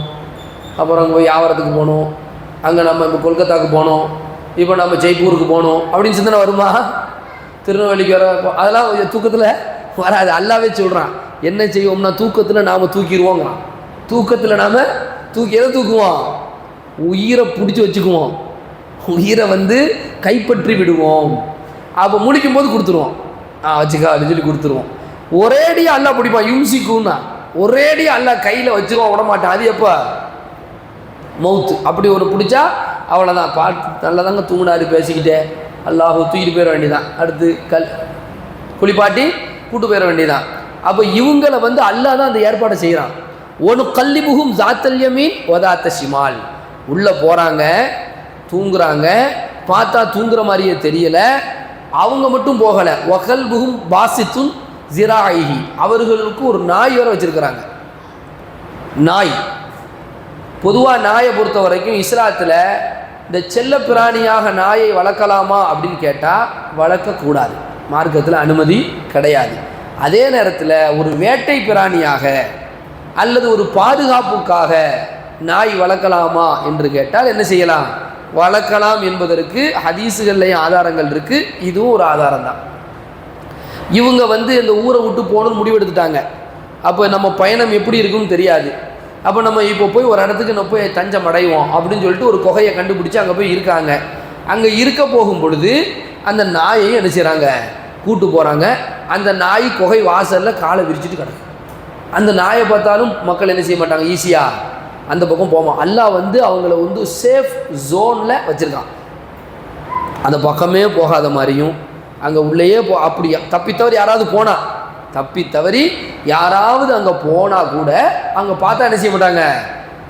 அப்புறம் அங்கே போய் வியாபாரத்துக்கு போகணும், அங்கே நம்ம இப்போ கொல்கத்தாவுக்கு போகணும், இப்போ நம்ம ஜெய்ப்பூருக்கு போகணும் அப்படின்னு சிந்தனை வருமா, திருநெல்வேலிக்கு வர, அதெல்லாம் தூக்கத்தில் வராது. அல்லாவே சொல்கிறான், என்ன செய்வோம்னா தூக்கத்தில் நாம் தூக்கிடுவோங்கிறான். தூக்கத்தில் நாம் எதை தூக்குவோம், உயிரை பிடிச்சி வச்சுக்குவோம், உயிரை வந்து கைப்பற்றி விடுவோம். அப்போ முடிக்கும் போது கொடுத்துருவோம், வச்சுக்கா அப்படின்னு சொல்லி கொடுத்துருவோம். ஒரேடியாக அல்லா பிடிப்பான், யூசிக்குன்னா ஒரேடியாக அல்லா கையில் வச்சுருவோம், விட மாட்டான். அது எப்போ, மவுத்து. அப்படி ஒரு பிடிச்சா அவ்வளோதான், பாட்டு நல்லதாங்க தூங்கினாரு பேசிக்கிட்டே, அல்லாஹ் தூக்கிட்டு போயிட வேண்டியதான், அடுத்து குளிப்பாட்டி கூட்டு போயிட வேண்டியதான். அப்போ இவங்களை வந்து அல்லாஹ் தான் அந்த ஏற்பாடை செய்கிறான். ஒன்று கல்லிபுகும் ஜாத்தல்யமீன் ஒதாத்த ஷிமால், உள்ளே போகிறாங்க தூங்குறாங்க, பார்த்தா தூங்குற மாதிரியே தெரியல. அவங்க மட்டும் போகலை, ஒகல்புகும் பாசித்துன் ஜிராஹி, அவர்களுக்கு ஒரு நாய் வர வச்சுருக்கிறாங்க. நாய் பொதுவாக நாயை பொறுத்த வரைக்கும் இஸ்லாத்தில் இந்த செல்ல பிராணியாக நாயை வளர்க்கலாமா அப்படின்னு கேட்டால் வளர்க்கக்கூடாது, மார்க்கத்தில் அனுமதி கிடையாது. அதே நேரத்தில் ஒரு வேட்டை பிராணியாக அல்லது ஒரு பாதுகாப்புக்காக நாய் வளர்க்கலாமா என்று கேட்டால் என்ன செய்யலாம், வளர்க்கலாம் என்பதற்கு ஹதீஸுகள்லையும் ஆதாரங்கள் இருக்குது. இதுவும் ஒரு ஆதாரம் தான். இவங்க வந்து இந்த ஊரை விட்டு போகணும்னு முடிவெடுத்துட்டாங்க. அப்போ நம்ம பயணம் எப்படி இருக்குன்னு தெரியாது. அப்போ நம்ம இப்போ போய் ஒரு இடத்துக்கு நம்ம போய் தஞ்சம் அடைவோம் அப்படின்னு சொல்லிட்டு ஒரு குகையை கண்டுபிடிச்சி அங்கே போய் இருக்காங்க. அங்கே இருக்க போகும் பொழுது அந்த நாயை என்ன செய்கிறாங்க, கூட்டு போகிறாங்க. அந்த நாய் குகை வாசலில் காலை விரிச்சிட்டு கிடக்கு. அந்த நாயை பார்த்தாலும் மக்கள் என்ன செய்ய மாட்டாங்க, ஈஸியாக அந்த பக்கம் போவோம். அல்லாஹ் வந்து அவங்கள வந்து சேஃப் ஜோனில் வச்சுருக்கான், அந்த பக்கமே போகாத மாதிரியும். அங்கே உள்ளேயே அப்படி தப்பித்தவறி யாராவது போனால், தப்பி தவறி யாராவது அங்கே போனால் கூட அங்கே பார்த்தா என்ன செய்ய மாட்டாங்க,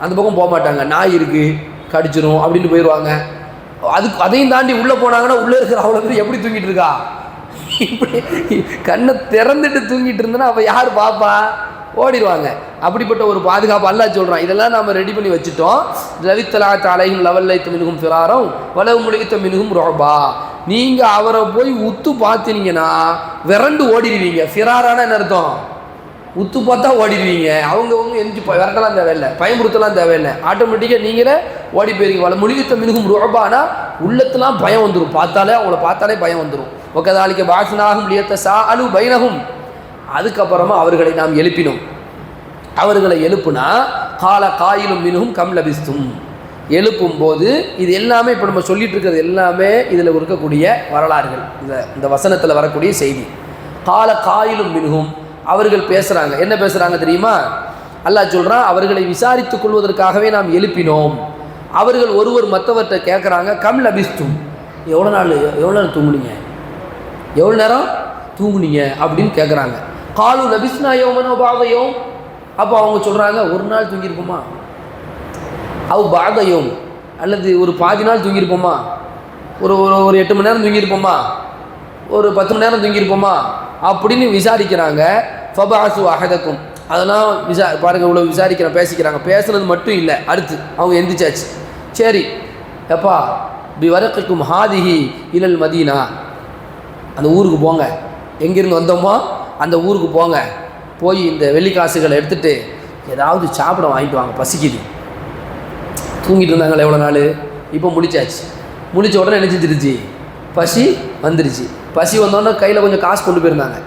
அந்த பக்கம் போக மாட்டாங்க. நாய் இருக்குது கடிச்சிடும் அப்படின்னு போயிடுவாங்க. அதையும் தாண்டி உள்ளே போனாங்கன்னா உள்ளே இருக்கிற அவ்வளோ பேர் எப்படி தூங்கிட்டு இருக்கா, இப்படி கண்ணை திறந்துட்டு தூங்கிட்டு இருந்தேன்னா அப்போ யார் பாப்பா, ஓடிடுவாங்க. அப்படிப்பட்ட ஒரு பாதுகாப்பு அல்லாஹ் சொல்கிறான். இதெல்லாம் நம்ம ரெடி பண்ணி வச்சுட்டோம். லவித்தலா தாலையும் லவல்லைத்து மினுகும் ஃபிராரும் வலவு முழுகித்த மினுகும் ரோபா, நீங்கள் அவரை போய் உத்து பார்த்தீங்கன்னா விரண்டு ஓடிடுவீங்க. ஃபிராரான என்ன அர்த்தம், உத்து பார்த்தா ஓடிடுவீங்க. அவங்கவுங்க எஞ்சி விரட்டலாம் தேவையில்லை, பயமுறுத்தலாம் தேவையில்லை, ஆட்டோமேட்டிக்காக நீங்களே ஓடி போயிருவீங்க. வல முழுகித்த மினுகும் ரோபானா உள்ளத்துலாம் பயம் வந்துடும், பார்த்தாலே அவங்கள பார்த்தாலே பயம் வந்துடும். ஒக்கதாலிக்க பாஷனாகும் லியத்த சா அலு பைனகும், அதுக்கப்புறமா அவர்களை நாம் எழுப்பினோம். அவர்களை எழுப்புனா கால காயிலும் மினுகும் கம் லபிஸ்தும், எழுப்பும் போது இது எல்லாமே இப்போ நம்ம சொல்லிட்டு இருக்கிறது எல்லாமே இதில் இருக்கக்கூடிய வரலாறுகள், இந்த வசனத்தில் வரக்கூடிய செய்தி. கால காயிலும் மினுகும், அவர்கள் பேசுகிறாங்க. என்ன பேசுகிறாங்க தெரியுமா, அல்லாஹ் சொல்கிறான், அவர்களை விசாரித்துக் கொள்வதற்காகவே நாம் எழுப்பினோம். அவர்கள் ஒருவர் மற்றவர்கிட்ட கேட்குறாங்க, கம் லபிஸ்தும், எவ்வளோ நாள் தூங்குனீங்க, எவ்வளோ நேரம் தூங்குனீங்க அப்படின்னு கேட்குறாங்க. காலு லபிஸ்னா யோமனோ பாதையோம், அப்போ அவங்க சொல்கிறாங்க ஒரு நாள் தூங்கியிருப்போமா, பாதையோம் அல்லது ஒரு பாதி நாள் தூங்கியிருப்போமா, ஒரு 8 மணி நேரம் தூங்கியிருப்போமா, ஒரு 10 மணி நேரம் தூங்கியிருப்போமா அப்படின்னு விசாரிக்கிறாங்க. ஃபபாசு அஹதக்கும், அதெல்லாம் பாருங்கள், இவ்வளோ விசாரிக்கிறேன், பேசிக்கிறாங்க. பேசுகிறது மட்டும் இல்லை, அடுத்து அவங்க எந்திரிச்சாச்சு. சரி எப்பா பி வரக்கும் ஹாதிஹி இலல் மதீனா, அந்த ஊருக்கு போங்க, எங்கேருந்து வந்தோமோ அந்த ஊருக்கு போங்க, போய் இந்த வெள்ளிக்காசுகளை எடுத்துகிட்டு ஏதாவது சாப்பிட வாங்கிட்டு வாங்க, பசிக்குது. தூங்கிட்டு இருந்தாங்களே எவ்வளோ நாள், இப்போ முழிச்சாச்சு. முழிச்ச உடனே என்ன செஞ்சிருச்சு, பசி வந்துருச்சு. பசி வந்தோடனே கையில் கொஞ்சம் காசு கொண்டு போயிருந்தாங்க,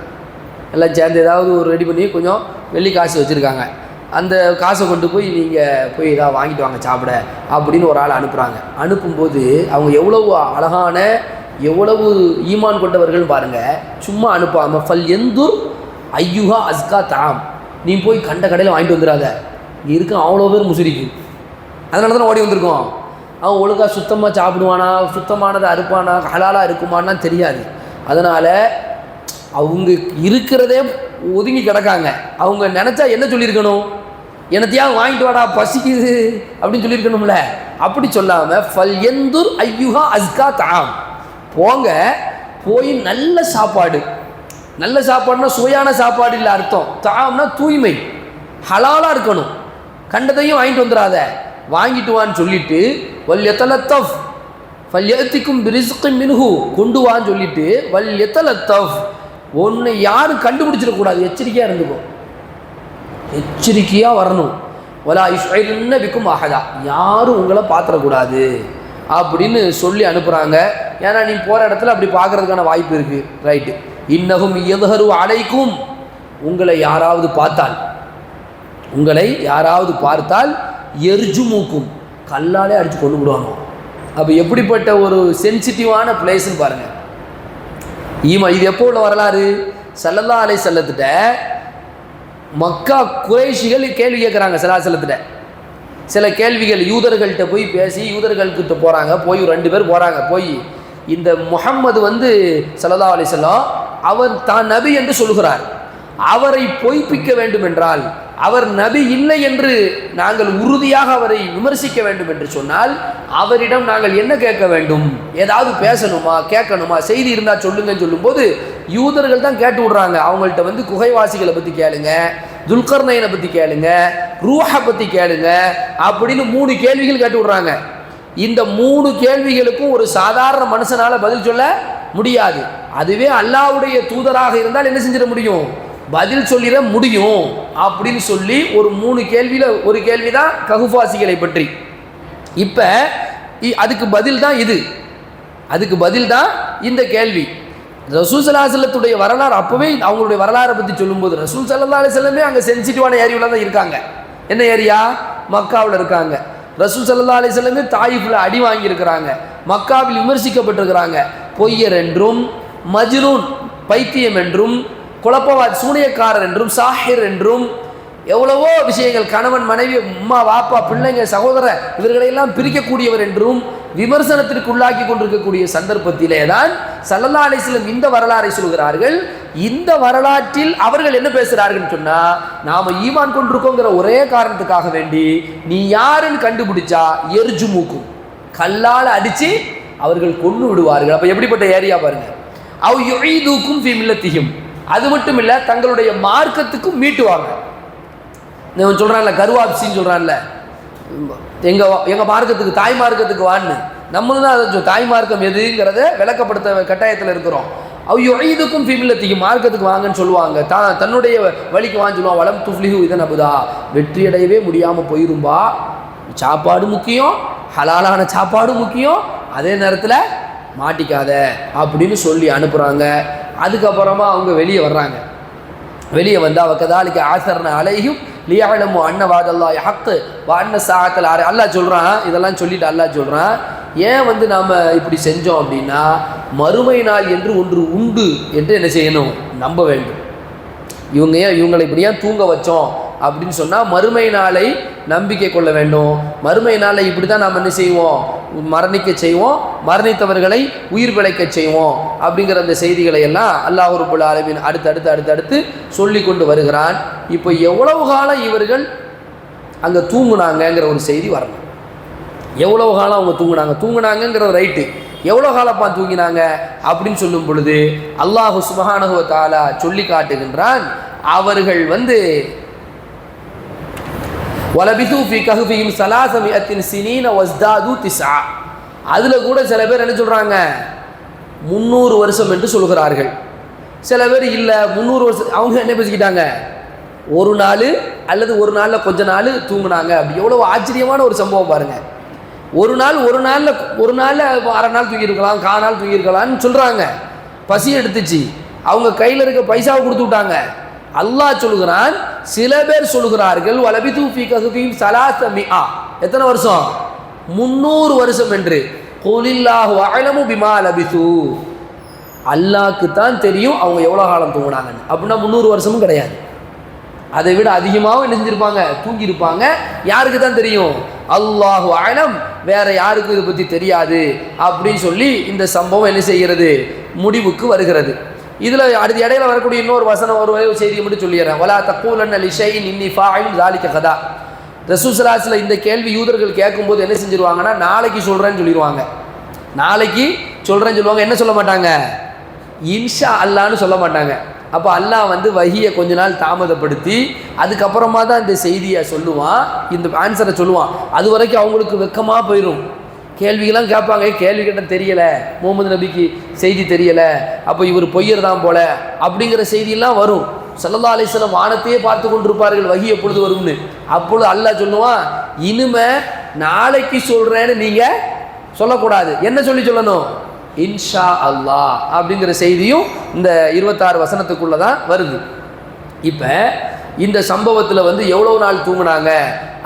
எல்லாம் சேர்ந்து ஏதாவது ஒரு ரெடி பண்ணி கொஞ்சம் வெள்ளி காசு வச்சுருக்காங்க. அந்த காசை கொண்டு போய் நீங்கள் போய் ஏதாவது வாங்கிட்டு வாங்க சாப்பிட அப்படின்னு ஒரு ஆள் அனுப்புகிறாங்க. அனுப்பும்போது அவங்க எவ்வளவு அழகான, எவ்வளவு ஈமான் கொண்டவர்கள் பாருங்கள். சும்மா அனுப்பாமல் ஃபல் எந்தூர் ஐயுஹா அஸ்கா தாம், நீ போய் கண்ட கடையில் வாங்கிட்டு வந்துடாத, இங்கே இருக்க அவ்வளோ பேர் முசிரிக்கு, அதனால தான் ஓடி வந்திருக்கோம். அவன் ஒழுங்காக சுத்தமாக சாப்பிடுவானா, சுத்தமானதை அறுப்பானா, ஹலாலாக இருக்குமான்னா தெரியாது. அதனால் அவங்க இருக்கிறதே ஒதுங்கி கிடக்காங்க. அவங்க நினச்சா என்ன சொல்லியிருக்கணும், என்னத்தையாவது வாங்கிட்டு வாடா பசிக்குது அப்படின்னு சொல்லியிருக்கணும்ல. அப்படி சொல்லாமல் ஃபல் எந்தூர் ஐயுஹா அஸ்கா தாம், போங்க, போய் நல்ல சாப்பாடு, நல்ல சாப்பாடுனா சுவையான சாப்பாடு இல்லை அர்த்தம், தாம்னா தூய்மை, ஹலாலாக இருக்கணும். கண்டதையும் வாங்கிட்டு வந்துடாத, வாங்கிட்டு வான்னு சொல்லிட்டு வல் எத்தலத்தஃப் ஃபல் எத்திக்கும் பிரிஸ்கின் மின்ஹு, கொண்டு வான்னு சொல்லிட்டு வல் எத்தலத்தஃப், ஒன்றை யாரும் கண்டுபிடிச்சிடக்கூடாது, எச்சரிக்கையாக இருந்துக்கும், எச்சரிக்கையாக வரணும். வலா இஷ்இல்ன பிக்கும் அஹதா, யாரும் உங்களை பார்த்துடக்கூடாது அப்படின்னு சொல்லி அனுப்புகிறாங்க. ஏன்னா நீ போகிற இடத்துல அப்படி பார்க்குறதுக்கான வாய்ப்பு இருக்குது. ரைட்டு. இன்னகும் எதுஹரு அலைக்கும், உங்களை யாராவது பார்த்தால் எர்ஜுமூக்கும், கல்லாலே அடித்து கொண்டு விடுவாங்க. அப்போ எப்படிப்பட்ட ஒரு சென்சிட்டிவான பிளேஸ்ன்னு பாருங்கள். இது எப்போ உள்ள வரலாறு, ஸல்லல்லாஹு அலைஹி வஸல்லத்திட்ட மக்கா குறைஷிகள் கேள்வி கேட்குறாங்க. ஸல்லல்லாஹு அலைஹி வஸல்லத்திட்ட சில கேள்விகள் யூதர்கள்ட்ட போய் பேசி யூதர்கள்கிட்ட போகிறாங்க, போய் 2 பேர் போகிறாங்க, போய் இந்த முஹம்மது வந்து ஸல்லல்லாஹு அலைஹி வஸல்லம் அவர் தான் நபி என்று சொல்கிறார், அவரை பொய்ப்பிக்க வேண்டும் என்றால், அவர் நபி இல்லை என்று நாங்கள் உறுதியாக அவரை விமர்சிக்க வேண்டும் என்று சொன்னால் அவரிடம் நாங்கள் என்ன கேட்க வேண்டும், ஏதாவது பேசணுமா கேட்கணுமா, செய்தி இருந்தால் சொல்லுங்கன்னு சொல்லும்போது யூதர்கள் தான் கேட்டு விடுறாங்க. அவங்கள்ட்ட வந்து குகைவாசிகளை பற்றி கேளுங்க, துல்கர்னைனை பற்றி கேளுங்க, ரூஹை பற்றி கேளுங்க அப்படின்னு 3 கேள்விகள் கேட்டு விடுறாங்க. இந்த 3 கேள்விகளுக்கும் ஒரு சாதாரண மனுஷனால் பதில் சொல்ல முடியாது. அதுவே அல்லாஹ்வுடைய தூதராக இருந்தால் என்ன செஞ்சிட முடியும், பதில் சொல்லிட முடியும் அப்படின்னு சொல்லி ஒரு 3 கேள்வியில் ஒரு கேள்வி தான் கஹுஃபாசிகளை பற்றி. இப்போ அதுக்கு பதில் தான் இது, அதுக்கு பதில் தான் இந்த கேள்வி. ரசூல் ஸல்லல்லாஹு அலைஹி வஸல்லத்துடைய வரலாறு அப்போவே அவங்களுடைய வரலாறை பற்றி சொல்லும்போது ரசூல் ஸல்லல்லாஹு அலைஹி வஸல்லமே அங்கே சென்சிட்டிவான ஏரியாவில் தான் இருக்காங்க. என்ன ஏரியா, மக்காவில் இருக்காங்க. ரசூல் ஸல்லல்லாஹு அலைஹி வஸல்லமே தாயிஃபில் அடி வாங்கியிருக்கிறாங்க, மக்காவில் விமர்சிக்கப்பட்டிருக்கிறாங்க. பொய்யர் என்றும், மஜ்னூன் பைத்தியம் என்றும், குழப்பவாதி சூனியக்காரர் என்றும், சாஹிர் என்றும் எவ்வளவோ விஷயங்கள், கணவன் மனைவி அம்மா வாப்பா பிள்ளைங்க சகோதர இவர்களையெல்லாம் பிரிக்கக்கூடியவர் என்றும் விமர்சனத்திற்கு உள்ளாக்கி கொண்டிருக்கக்கூடிய சந்தர்ப்பத்திலே தான் ஸல்லல்லாஹு அலைஹி வஸல்லம் இந்த வரலாறை சொல்கிறார்கள். இந்த வரலாற்றில் அவர்கள் என்ன பேசுகிறார்கள் சொன்னா, நாம ஈமான் கொண்டிருக்கோங்கிற ஒரே காரணத்துக்காக வேண்டி நீ யாருன்னு கண்டுபிடிச்சா எர்ஜுமுக்கும் கல்லால் அடிச்சு அவர்கள் கொன்று விடுவார்கள். அப்ப எப்படிப்பட்ட ஏரியா பாருங்க. அவ் யுஈதுக்கும் ஃபீ மில்லத்திஹிம், அது மட்டும் இல்லை தங்களுடைய மார்க்கத்துக்கும் மீட்டுவாங்க. இவன் சொல்கிறான்ல கருவாப்சின்னு சொல்கிறான்ல, எங்கள் மார்க்கத்துக்கு தாய் மார்க்கத்துக்கு வான்னு, நம்மளும் தான் அதை தாய் மார்க்கம் எதுங்கிறத விளக்கப்படுத்த கட்டாயத்தில் இருக்கிறோம். இதுக்கும் ஃபீமில்லத்திக்கு மார்க்கத்துக்கு வாங்கன்னு சொல்லுவாங்க, தன்னுடைய வழிக்கு வாங்க சொல்லுவான். வளம் துஃப்லிஹு இதன் அபுதா, வெற்றியடையவே முடியாமல் போயிரும்பா. சாப்பாடு முக்கியம், ஹலாலான சாப்பாடு முக்கியம், அதே நேரத்தில் மாட்டிக்காத அப்படின்னு சொல்லி அனுப்புகிறாங்க. அதுக்கப்புறமா அவங்க வெளியே வர்றாங்க. வெளியே வந்து அவ கதாலிக்கு ஆசர்ன அலையும் லியஅலமு அன்ன வஅதல்லாஹி ஹக் வ அன்ன ஸாஅத்தல் ஆரி. அல்லாஹ் சொல்கிறான், இதெல்லாம் சொல்லிட்டு அல்லாஹ் சொல்கிறான், ஏன் வந்து நாம் இப்படி செஞ்சோம் அப்படின்னா மறுமை நாள் என்று ஒன்று உண்டு என்று என்ன செய்யணும், நம்ப வேண்டும். இவங்களை இப்படி ஏன் தூங்க வச்சோம் அப்படின்னு சொன்னால் மறுமை நாளை நம்பிக்கை கொள்ள வேண்டும். மறுமை நாளை இப்படி தான் நாம் என்ன செய்வோம், மரணிக்க செய்வோம், மரணித்தவர்களை உயிர் பிழைக்க செய்வோம் அப்படிங்கிற அந்த செய்திகளை எல்லாம் அல்லாஹ் ரப்பல் ஆலமீன் அடுத்தடுத்து சொல்லி கொண்டு வருகிறான். இப்போ எவ்வளவு காலம் இவர்கள் அங்கே தூங்குனாங்கங்கிற ஒரு செய்தி வரணும். எவ்வளவு காலம் அவங்க தூங்குனாங்கங்கிற ரைட்டு, எவ்வளோ காலப்பா தூங்கினாங்க அப்படின்னு சொல்லும் பொழுது அல்லாஹ் சுப்ஹானஹு வ தஆலா சொல்லி காட்டுகின்றான், அவர்கள் வந்து வலபிது ஃபீ கஹ்ஃபிஹிம் ஸலாஸமிஅத்தின் ஸினீன வஸ்தாது திஸ்ஆ. அதில் கூட சில பேர் என்ன சொல்கிறாங்க 300 வருஷம் என்று சொல்கிறார்கள். சில பேர் இல்லை 300 வருஷம். அவங்க என்ன பேசிக்கிட்டாங்க, ஒரு நாள் அல்லது ஒரு நாளில் கொஞ்ச நாள் தூங்குனாங்க. அப்படி எவ்வளோ ஆச்சரியமான ஒரு சம்பவம் பாருங்கள். ஒரு நாளில் அரை நாள் தூங்கியிருக்கலாம், 1/4 நாள் தூங்கியிருக்கலான்னு சொல்கிறாங்க. பசி எடுத்துச்சு, அவங்க கையில் இருக்க பைசாவை கொடுத்து விட்டாங்க. அல்லாஹ் சொல்கிறான், சில பேர் சொல்கிறார்கள் வலபிது ஃபீ கஹ்ஃபிஹிம் ஸலாஸமிஆ, எத்தனை வருஷம், 300 வருஷம் என்று. குலில்லாஹு அஅலமு பிமா லபிது, அல்லாஹ்க்கு தான் தெரியும் அவங்க எவ்வளோ காலம் தூங்கினாங்கன்னு. அப்படின்னா 300 வருஷமும் கிடையாது, அதை விட அதிகமாகவும் என்ன செஞ்சிருப்பாங்க, தூங்கியிருப்பாங்க. யாருக்கு தான் தெரியும், அல்லாஹு அலம், வேற யாருக்கும் இதை பற்றி தெரியாது அப்படின்னு சொல்லி இந்த சம்பவம் என்ன செய்கிறது, முடிவுக்கு வருகிறது. இதில் அடுத்த இடையில வரக்கூடிய இன்னொரு வசனம், ஒரு செய்தியை மட்டும் சொல்லிடுறேன். வலா தக்கூலன்ன லிஷைஇன் இன்னி ஃபாஇலுன் ஸாலிக கதா. ரசூல் ஸல்லல்லாஹு அலைஹி வஸல்லம் இந்த கேள்வி யூதர்கள் கேட்கும்போது என்ன செஞ்சிருவாங்கன்னா, நாளைக்கு சொல்கிறேன்னு சொல்லிடுவாங்க. நாளைக்கு சொல்கிறேன்னு சொல்லுவாங்க. என்ன சொல்ல மாட்டாங்க, இன்ஷா அல்லான்னு சொல்ல மாட்டாங்க. அப்போ அல்லாஹ் வந்து வஹியை கொஞ்ச நாள் தாமதப்படுத்தி அதுக்கப்புறமா தான் இந்த செய்தியை சொல்லுவான், இந்த ஆன்சரை சொல்லுவான். அது வரைக்கும் அவங்களுக்கு வெக்கமாக போயிடும். கேள்விகள்லாம் கேட்பாங்க, கேள்வி கேட்ட தெரியலை, முகமது நபிக்கு செய்தி தெரியலை, அப்போ இவர் பொய்யர் தான் போல அப்படிங்கிற செய்தியெல்லாம் வரும். ஸல்லல்லாஹு அலைஹி வஸல்லம் வானத்தையே பார்த்து கொண்டிருப்பார்கள், வஹி எப்பொழுது வரும்னு. அப்பொழுது அல்லாஹ் சொல்லுவான், இனிமே நாளைக்கு சொல்கிறேன்னு நீங்கள் சொல்லக்கூடாது, என்ன சொல்லணும், இன்ஷா அல்லாஹ் அப்படிங்கிற செய்தியும் இந்த 26 வசனத்துக்குள்ளே தான் வருது. இப்போ இந்த சம்பவத்தில் வந்து எவ்வளோ நாள் தூங்குனாங்க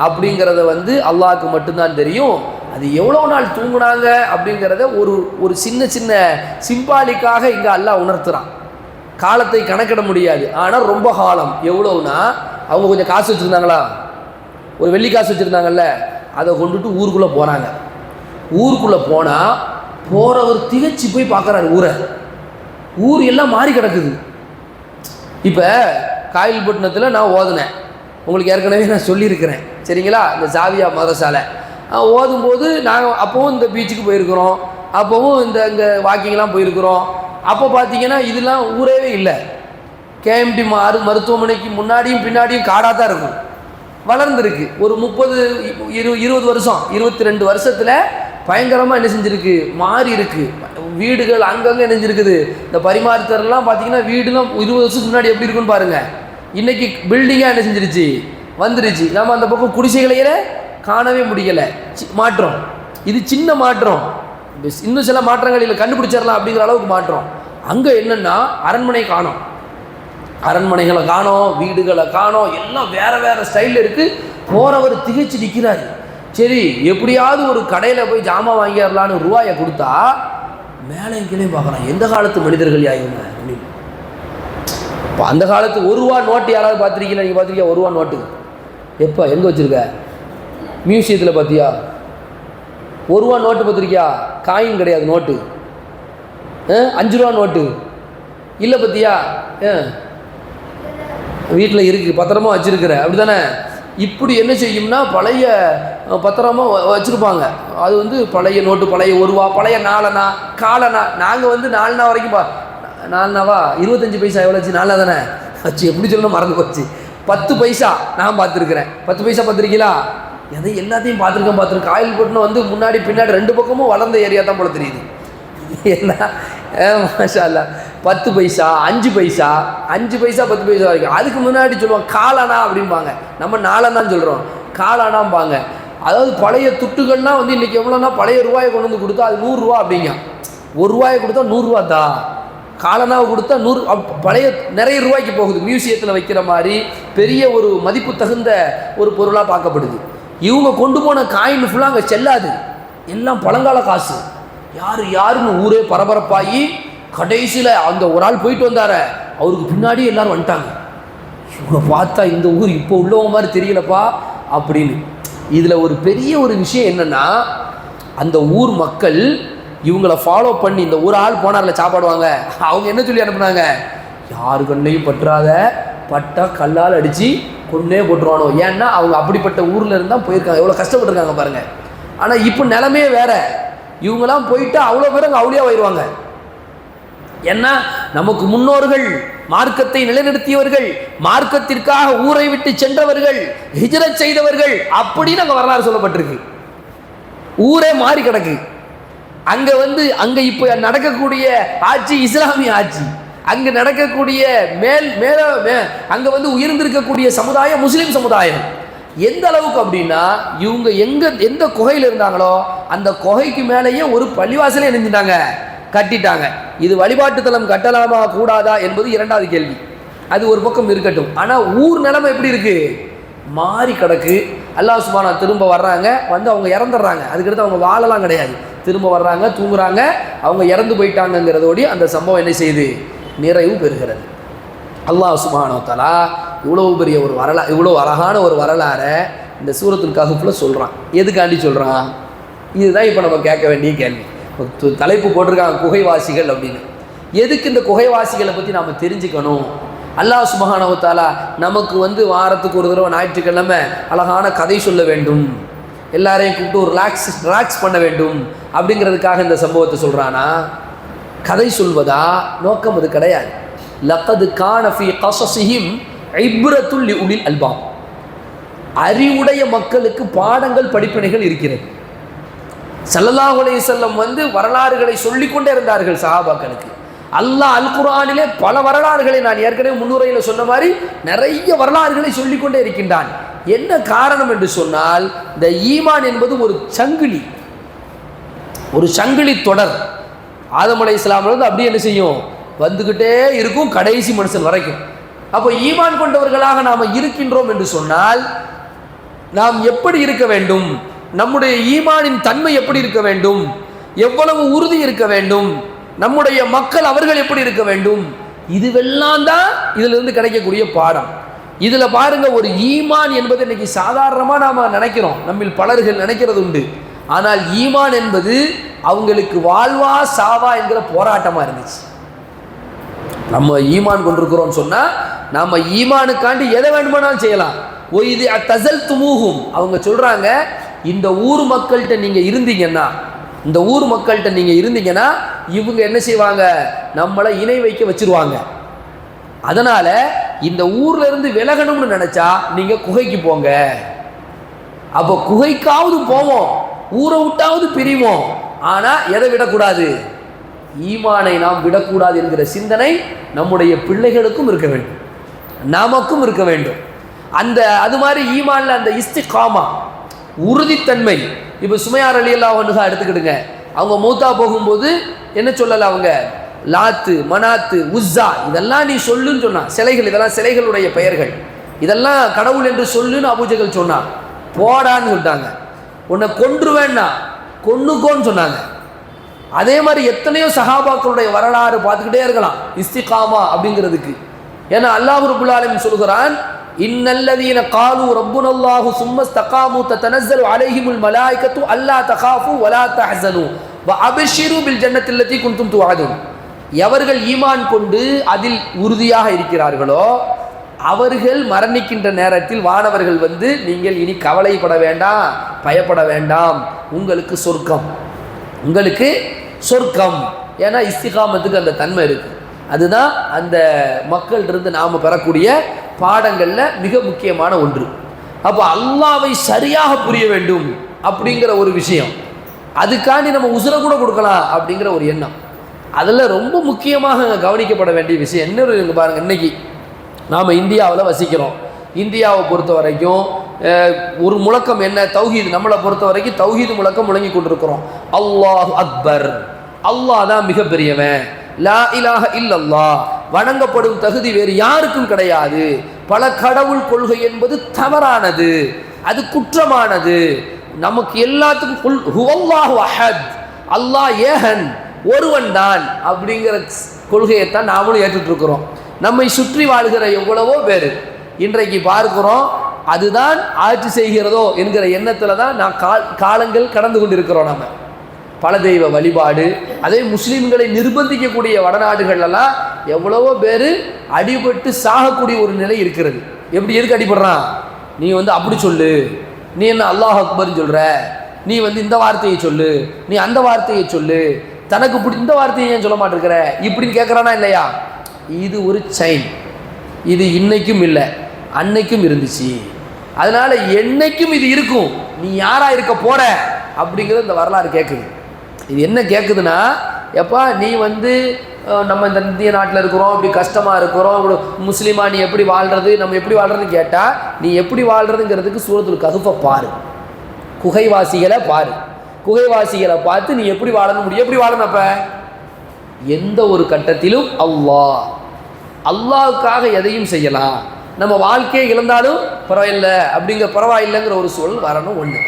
அப்படிங்கிறத வந்து அல்லாஹ்க்கு மட்டும்தான் தெரியும். அது எவ்வளோ நாள் தூங்குனாங்க அப்படிங்கிறத ஒரு சின்ன சிம்பாலிக்காக இங்கே அல்லாஹ் உணர்த்துறான். காலத்தை கணக்கிட முடியாது, ஆனால் ரொம்ப காலம். எவ்வளோனா அவங்க கொஞ்சம் காசு வச்சுருந்தாங்களா, ஒரு வெள்ளி காசு வச்சுருந்தாங்கல்ல, அதை கொண்டுட்டு ஊருக்குள்ளே போகிறாங்க. ஊருக்குள்ளே போனால் போகிறவர் திகச்சு போய் பார்க்குறாரு ஊர் எல்லாம் மாறி கிடக்குது. இப்போ காயல்பட்டினத்தில் நான் ஓதுனேன், உங்களுக்கு ஏற்கனவே நான் சொல்லியிருக்கிறேன் சரிங்களா, இந்த ஜாவியா மதரசாலை ஓதும்போது நாங்கள் அப்போவும் இந்த பீச்சுக்கு போயிருக்கிறோம், அப்போவும் இங்கே வாக்கிங்லாம் போயிருக்கிறோம். அப்போ பார்த்தீங்கன்னா இதெல்லாம் ஊரே இல்லை. கேஎம்டி மருத்துவமனைக்கு முன்னாடியும் பின்னாடியும் காடாக தான் இருக்கும், வளர்ந்துருக்கு. ஒரு 20 வருஷம் 22 வருஷத்தில் பயங்கரமாக என்ன செஞ்சுருக்கு, மாறி இருக்குது. வீடுகள் அங்கங்கே என்ன செஞ்சுருக்குது. இந்த பரிமாற்றலாம் பார்த்தீங்கன்னா வீடுலாம் 20 வருஷத்துக்கு முன்னாடி எப்படி இருக்குன்னு பாருங்கள். இன்றைக்கி பில்டிங்காக என்ன செஞ்சிருச்சு, வந்துருச்சு. நம்ம அந்த பக்கம் குடிசைகளையே காணவே முடியலை. மாற்றம் இது சின்ன மாற்றம், இன்னும் சில மாற்றங்கள் இல்லை கண்டுபிடிச்சிடலாம் அப்படிங்கிற அளவுக்கு மாற்றம். அங்கே என்னென்னா அரண்மனை காணோம், அரண்மனைகளை காணோம், வீடுகளை காணோம், எல்லாம் வேறு வேறு ஸ்டைலில் இருக்குது. போகிறவர் திகைச்சு நிற்கிறாரு. சரி எப்படியாவது ஒரு கடையில் போய் ஜாமான் வாங்கிடலான்னு ரூபாயை கொடுத்தா மேலே கீழே பார்க்குறான். எந்த காலத்து மனிதர்கள் யாருங்க அப்படின்னு. இப்போ அந்த காலத்து 1 ரூபா நோட்டு யாராவது பார்த்துருக்கீங்களா? நீங்கள் பார்த்துருக்கியா 1 ரூபா நோட்டு? எப்போ எங்கே வச்சுருக்க? மியூசியத்தில் பார்த்தியா? 1 ரூபா நோட்டு பார்த்துருக்கியா? காயின் கிடையாது நோட்டு. 5 ரூபா நோட்டு இல்லை பார்த்தியா? வீட்டில் இருக்குது, பத்திரமா வச்சுருக்கிற அப்படி தானே. இப்படி என்ன செய்யும்னா பழைய பத்திரமாக வச்சுருப்பாங்க. அது வந்து பழைய நோட்டு, பழைய 1 ரூபா, பழைய 4 அணா, காலண்ணா. நாங்கள் வந்து 4 அணா வரைக்கும் 4 அணாவா 25 பைசா எவ்வளோ வச்சு? 4 தானே வச்சு, எப்படி சொல்லணும் மறந்து போச்சு. 10 பைசா நான் பார்த்துருக்குறேன். 10 பைசா பார்த்துருக்கீங்களா? எதை எல்லாத்தையும் பார்த்துருக்கேன். காயல்பட்டினம் வந்து முன்னாடி பின்னாடி 2 பக்கமும் வளர்ந்த ஏரியா தான் போல தெரியுது. என்ன மாஷா அல்லா. 10 பைசா 5 பைசா 5 பைசா 10 பைசா வரைக்கும். அதுக்கு முன்னாடி சொல்லுவாங்க காலண்ணா அப்படிம்பாங்க. நம்ம 4 அண்ணான்னு சொல்கிறோம், காலண்ணாம்பாங்க. அதாவது பழைய துட்டுகள்லாம் வந்து இன்றைக்கி எவ்வளோனா பழைய ரூபாயை கொண்டு வந்து கொடுத்தா அது 100 ரூபா அப்படிங்க. 1 ரூபாயை கொடுத்தா 100 ரூபா தான், காலனாவை கொடுத்தா 100. பழைய நிறைய ரூபாய்க்கு போகுது. மியூசியத்தில் வைக்கிற மாதிரி பெரிய ஒரு மதிப்பு தகுந்த ஒரு பொருளாக பார்க்கப்படுது. இவங்க கொண்டு போன காயின் ஃபுல்லாக அங்கே செல்லாது, எல்லாம் பழங்கால காசு. யாருன்னு ஊரே பரபரப்பாகி கடைசியில் அந்த ஒரு ஆள் போயிட்டு வந்தார, அவருக்கு பின்னாடி எல்லோரும் வந்துட்டாங்க. இவங்க பார்த்தா இந்த ஊர் இப்போ உள்ளவங்க மாதிரி தெரியலப்பா அப்படின்னு. இதில் ஒரு பெரிய ஒரு விஷயம் என்னென்னா, அந்த ஊர் மக்கள் இவங்களை ஃபாலோ பண்ணி, இந்த ஒரு ஆள் போனார்ல சாப்பாடுவாங்க, அவங்க என்ன சொல்லி அனுப்புனாங்க, யாரு கண்ணையும் பற்றாத, பட்டா கல்லால் அடித்து கொன்னே போட்டுருவானோ. ஏன்னா அவங்க அப்படிப்பட்ட ஊரில் இருந்தால் போயிருக்காங்க, எவ்வளோ கஷ்டப்பட்டுருக்காங்க பாருங்கள். ஆனால் இப்போ நிலமே வேறு. இவங்களாம் போயிட்டு அவ்வளோ பேர் அங்கே அவுளியா ஆயிடுவாங்க. ஏன்னா நமக்கு முன்னோர்கள் மார்க்கத்தை நிலைநிறுத்தியவர்கள், மார்க்கத்திற்காக ஊரை விட்டு சென்றவர்கள், ஹிஜ்ரத் செய்தவர்கள் அப்படின்னு அங்கே வரலாறு சொல்லப்பட்டிருக்கு. ஊரே மாறி கிடக்கு. அங்கே வந்து அங்கே இப்போ நடக்கக்கூடிய ஆட்சி இஸ்லாமிய ஆட்சி, அங்கே நடக்கக்கூடிய அங்கே வந்து உயர்ந்திருக்கக்கூடிய சமுதாயம் முஸ்லீம் சமுதாயம். எந்த அளவுக்கு அப்படின்னா இவங்க எந்த குகையில் இருந்தாங்களோ அந்த குகைக்கு மேலேயே ஒரு பள்ளிவாசலே நினைஞ்சிட்டாங்க, கட்டிட்டாங்க. இது வழிபாட்டு தலம் கட்டலாமா கூடாதா என்பது 2வது கேள்வி. அது ஒரு பக்கம் இருக்கட்டும். ஆனால் ஊர் நிலைமை எப்படி இருக்கு, மாறி கிடக்கு. அல்லாஹ் சுப்ஹானஹு திரும்ப வர்றாங்க, வந்து அவங்க இறந்துடுறாங்க. அதுக்கடுத்து அவங்க வாழலாம் கிடையாது, திரும்ப வர்றாங்க, தூங்குறாங்க, அவங்க இறந்து போயிட்டாங்கிறதோடு அந்த சம்பவம் என்ன செய்யுது, நிறைவு பெறுகிறது. அல்லாஹ் சுப்ஹானஹு வ தஆலா இவ்வளோ பெரிய ஒரு வரலாறு, இவ்வளோ அழகான ஒரு வரலாறை இந்த சூரத்துல் கஹ்ஃப்ல சொல்கிறான். எதுக்காண்டி சொல்கிறான்? இதுதான் இப்போ நம்ம கேட்க வேண்டிய கேள்வி. தலைப்பு போட்டிருக்காங்க குகைவாசிகள் அப்படின்னு. எதுக்கு இந்த குகைவாசிகளை பற்றி நாம் தெரிஞ்சுக்கணும்? அல்லாஹ் சுப்ஹானஹு வ தஆலா நமக்கு வந்து வாரத்துக்கு ஒரு தடவை ஞாயிற்றுக்கிழமை அழகான கதை சொல்ல வேண்டும், எல்லாரையும் கூப்பிட்டு ஒரு ரிலாக்ஸ் பண்ண வேண்டும் அப்படிங்கிறதுக்காக இந்த சம்பவத்தை சொல்கிறானா? கதை சொல்வதா நோக்கம் அது கிடையாது. லக்கது கான ஃபீ கஸஸிஹிம் இப்ரத்துல் லிஉலில் அல்பாப். அறிவுடைய மக்களுக்கு பாடங்கள் படிப்பினைகள் இருக்கிறது. ஸல்லல்லாஹு அலைஹி வஸல்லம் வந்து வரலாறுகளை சொல்லிக்கொண்டே இருந்தார்கள் சஹாபாக்களுக்கு. அல்லாஹ் அல் குர்ஆனிலே பல வரலாறுகளை, நான் ஏற்கனவே முன்னுரையில் சொன்ன மாதிரி நிறைய வரலாறுகளை சொல்லிக்கொண்டே இருக்கின்றான். என்ன காரணம் என்று சொன்னால், இந்த ஈமான் என்பது ஒரு சங்கிலி, ஒரு சங்கிலி தொடர். ஆதம் அலைஹிஸ்ஸலாமிலிருந்து அப்படியே என்ன செய்யும், வந்துக்கிட்டே இருக்கும் கடைசி மனுஷன் வரைக்கும். அப்போ ஈமான் கொண்டவர்களாக நாம் இருக்கின்றோம் என்று சொன்னால் நாம் எப்படி இருக்க வேண்டும், நம்முடைய ஈமானின் தன்மை எப்படி இருக்க வேண்டும், எவ்வளவு உறுதி இருக்க வேண்டும், நம்முடைய மக்கள் அவர்கள் எப்படி இருக்க வேண்டும், இதுவெல்லாம் தான் இதிலிருந்து கிடைக்கக்கூடிய பாடம். இதில் பாருங்க, ஒரு ஈமான் என்பது இன்னைக்கு சாதாரணமாக நாம் நினைக்கிறோம், நம்மில் பலர்கள் நினைக்கிறது உண்டு. ஆனால் ஈமான் என்பது அவங்களுக்கு வாழ்வா சாவா என்கிற போராட்டமாக இருந்துச்சு. நம்ம ஈமான் கொண்டிருக்கிறோம்னு சொன்னால் நம்ம ஈமானுக்காண்டி எதை வேண்டுமானாலும் செய்யலாம். இது தசல் துமூகும், அவங்க சொல்கிறாங்க, இந்த ஊர் மக்கள்கிட்ட நீங்கள் இருந்தீங்கன்னா, இந்த ஊர் மக்கள்கிட்ட நீங்கள் இருந்தீங்கன்னா இவங்க என்ன செய்வாங்க, நம்மளை இணை வைக்க வச்சிருவாங்க. அதனால் இந்த ஊரில் இருந்து விலகணும்னு நினச்சா நீங்கள் குகைக்கு போங்க. அப்போ குகைக்காவது போவோம், ஊரை விட்டாவது பிரிவோம். ஆனால் எதை விடக்கூடாது, ஈமானை நாம் விடக்கூடாது என்கிற சிந்தனை நம்முடைய பிள்ளைகளுக்கும் இருக்க வேண்டும், நமக்கும் இருக்க வேண்டும். அது மாதிரி ஈமான்ல அந்த இஸ்திகாமா, உறுதித்தன்மை. இப்போ சுமையார் ரலியல்லாஹு அன்ஹு எடுத்துக்கிடுங்க, அவங்க மூத்தா போகும்போது என்ன சொல்லலை, அவங்க லாத்து மனாத்து உஸ்ஸா இதெல்லாம் நீ சொல்லுன்னு சொன்னா, சிலைகள், இதெல்லாம் சிலைகளுடைய பெயர்கள், இதெல்லாம் கடவுள் என்று சொல்லுன்னு அபூஜகல் சொன்னான். போடான்னு சொல்லிட்டாங்க. உன்னை கொன்றுவேன்னா கொன்னுக்கோன்னு சொன்னாங்க. அதே மாதிரி எத்தனையோ சஹாபாக்களுடைய வரலாறு பார்த்துக்கிட்டே இருக்கலாம் இஸ்திகாமா அப்படிங்கிறதுக்கு. ஏன்னா அல்லாஹ் ரப்புல் ஆலமீன் சொல்கிறான், இன்னல்லதீன காலு ரப்புனல்லாஹு சும்ம இஸ்தகாமு ததனஸ்ஸலு அலைஹிமுல் மலாயிகத்து அல்லா தகாஃபு வலா தஹ்ஸனு வஅப்ஷிரு பில் ஜன்னத்தில் லத்தி குன்தும் துஅதுன். எவர்கள் ஈமான் கொண்டு அதில் உறுதியாக இருக்கிறார்களோ அவர்கள் மரணிக்கின்ற நேரத்தில் வானவர்கள் வந்து, நீங்கள் இனி கவலைப்பட வேண்டாம், பயப்பட வேண்டாம், உங்களுக்கு சொர்க்கம், உங்களுக்கு சொர்க்கம். ஏன்னா இஸ்திகாமத்துக்கு அந்த தன்மை இருக்கு. அதுதான் அந்த மக்களிலிருந்து நாம் பெறக்கூடிய பாடங்களில் மிக முக்கியமான ஒன்று. அப்போ அல்லாவை சரியாக புரிய வேண்டும் அப்படிங்கிற ஒரு விஷயம், அதுக்காண்டி நம்ம உசுரை கூட கொடுக்கலாம் அப்படிங்கிற ஒரு எண்ணம், அதில் ரொம்ப முக்கியமாக கவனிக்கப்பட வேண்டிய விஷயம் என்ன பாருங்கள். இன்னைக்கு நாம் இந்தியாவில் வசிக்கிறோம். இந்தியாவை பொறுத்த வரைக்கும் ஒரு முழக்கம் என்ன, தௌஹீத். நம்மளை பொறுத்த வரைக்கும் தௌஹீத் முழக்கம் முழங்கி கொண்டிருக்கிறோம். அல்லாஹ் அக்பர், அல்லாஹ் தான் மிகப்பெரியவன், லா இலாஹ இல்லல்லாஹ், வணங்கப்படும் தகுதி வேறு யாருக்கும் கிடையாது, பல கடவுள் கொள்கை என்பது தவறானது, அது குற்றமானது, நமக்கு எல்லாத்துக்கும் ஹுவல்லாஹு அஹத், அல்லாஹ் ஏகன், ஒருவன் தான் அப்படிங்கிற கொள்கையைத்தான் நாமளும் ஏற்றுட்டு இருக்கிறோம். நம்மை சுற்றி வாழ்கிற எவ்வளவோ பேர் இன்றைக்கு பார்க்கிறோம், அதுதான் ஆட்சி செய்கிறதோ என்கிற எண்ணத்தில் தான் காலங்கள் கடந்து கொண்டிருக்கிறோம். நம்ம பல தெய்வ வழிபாடு, அதே முஸ்லீம்களை நிர்பந்திக்கக்கூடிய வடநாடுகள்லாம் எவ்வளவோ பேர் அடிபட்டு சாகக்கூடிய ஒரு நிலை இருக்கிறது. எப்படி, எதுக்கு அடிபடுறான், நீ அப்படி சொல்லு, நீ என்ன அல்லாஹ் அக்பர்னு சொல்கிற, நீ இந்த வார்த்தையை சொல்லு, நீ அந்த வார்த்தையை சொல்லு, தனக்கு இந்த வார்த்தையை ஏன் சொல்ல மாட்டேங்கிற, இப்படின்னு கேட்குறானா இல்லையா? இது ஒரு செயின். இது இன்னைக்கும் இல்லை, அன்னைக்கும் இருந்துச்சு. அதனால் என்னைக்கும் இது இருக்கும். நீ யாராக இருக்க போகிற அப்படிங்கிறது இந்த வரலாறு கேட்குது. இது என்ன கேட்குதுன்னா, எப்பா நீ நம்ம இந்த இந்திய நாட்டில் இருக்கிறோம், இப்படி கஷ்டமாக இருக்கிறோம், முஸ்லீமா நீ எப்படி வாழ்கிறது, நம்ம எப்படி வாழ்கிறதுன்னு கேட்டால், நீ எப்படி வாழ்கிறதுங்கிறதுக்கு சூரத்துல் கஹ்ஃபை பாரு, குகைவாசிகளை பாரு, குகைவாசிகளை பார்த்து நீ எப்படி வாழணும் முடியும், எப்படி வாழணும். அப்போ எந்த ஒரு கட்டத்திலும் அல்லாஹ்வுக்காக எதையும் செய்யலாம், நம்ம வாழ்க்கையை இழந்தாலும் பரவாயில்லை அப்படிங்கிற பரவாயில்லைங்கிற ஒரு சூழல் வரணும். ஒன்று.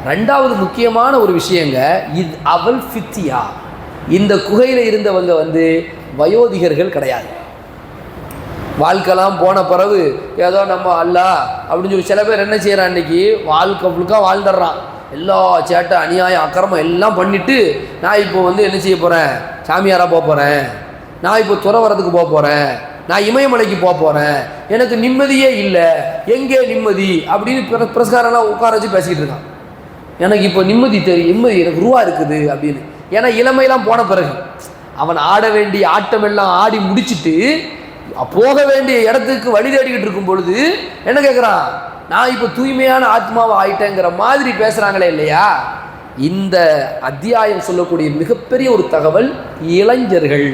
ரெண்டாவது முக்கியமான ஒரு விஷயங்க, இது அவல் ஃபித்தியா, இந்த குகையில் இருந்தவங்க வயோதிகர்கள் கிடையாது. வாழ்க்கைலாம் போன பிறகு ஏதோ நம்ம அல்லாஹ் அப்படின்னு சொல்லி சில பேர் என்ன செய்கிறான், அன்றைக்கி வாழ்க்கை ஃபுல்காக வாழ்ந்துடுறான், எல்லா சேட்டை அநியாயம் அக்கிரமம் எல்லாம் பண்ணிவிட்டு, நான் இப்போ என்ன செய்ய போகிறேன், சாமியாராக போக போகிறேன், நான் இப்போ துறவரத்துக்கு போக போகிறேன், நான் இமயமலைக்கு போக போகிறேன், எனக்கு நிம்மதியே இல்லை, எங்கே நிம்மதி அப்படின்னு பிரஸ்காரெல்லாம் உட்கார வச்சு பேசிக்கிட்டு இருக்கான். எனக்கு இப்போ நிம்மதி தெரியும், நிம்மதி எனக்கு ரூபா இருக்குது அப்படின்னு. ஏன்னா இளமையெல்லாம் போன பிறகு அவன் ஆட வேண்டிய ஆட்டமெல்லாம் ஆடி முடிச்சுட்டு போக வேண்டிய இடத்துக்கு வழி தேடிக்கிட்டு இருக்கும் பொழுது என்ன கேட்குறான், நான் இப்போ தூய்மையான ஆத்மாவை ஆயிட்டேங்கிற மாதிரி பேசுகிறாங்களே இல்லையா? இந்த அத்தியாயம் சொல்லக்கூடிய மிகப்பெரிய ஒரு தகவல், இளைஞர்கள்,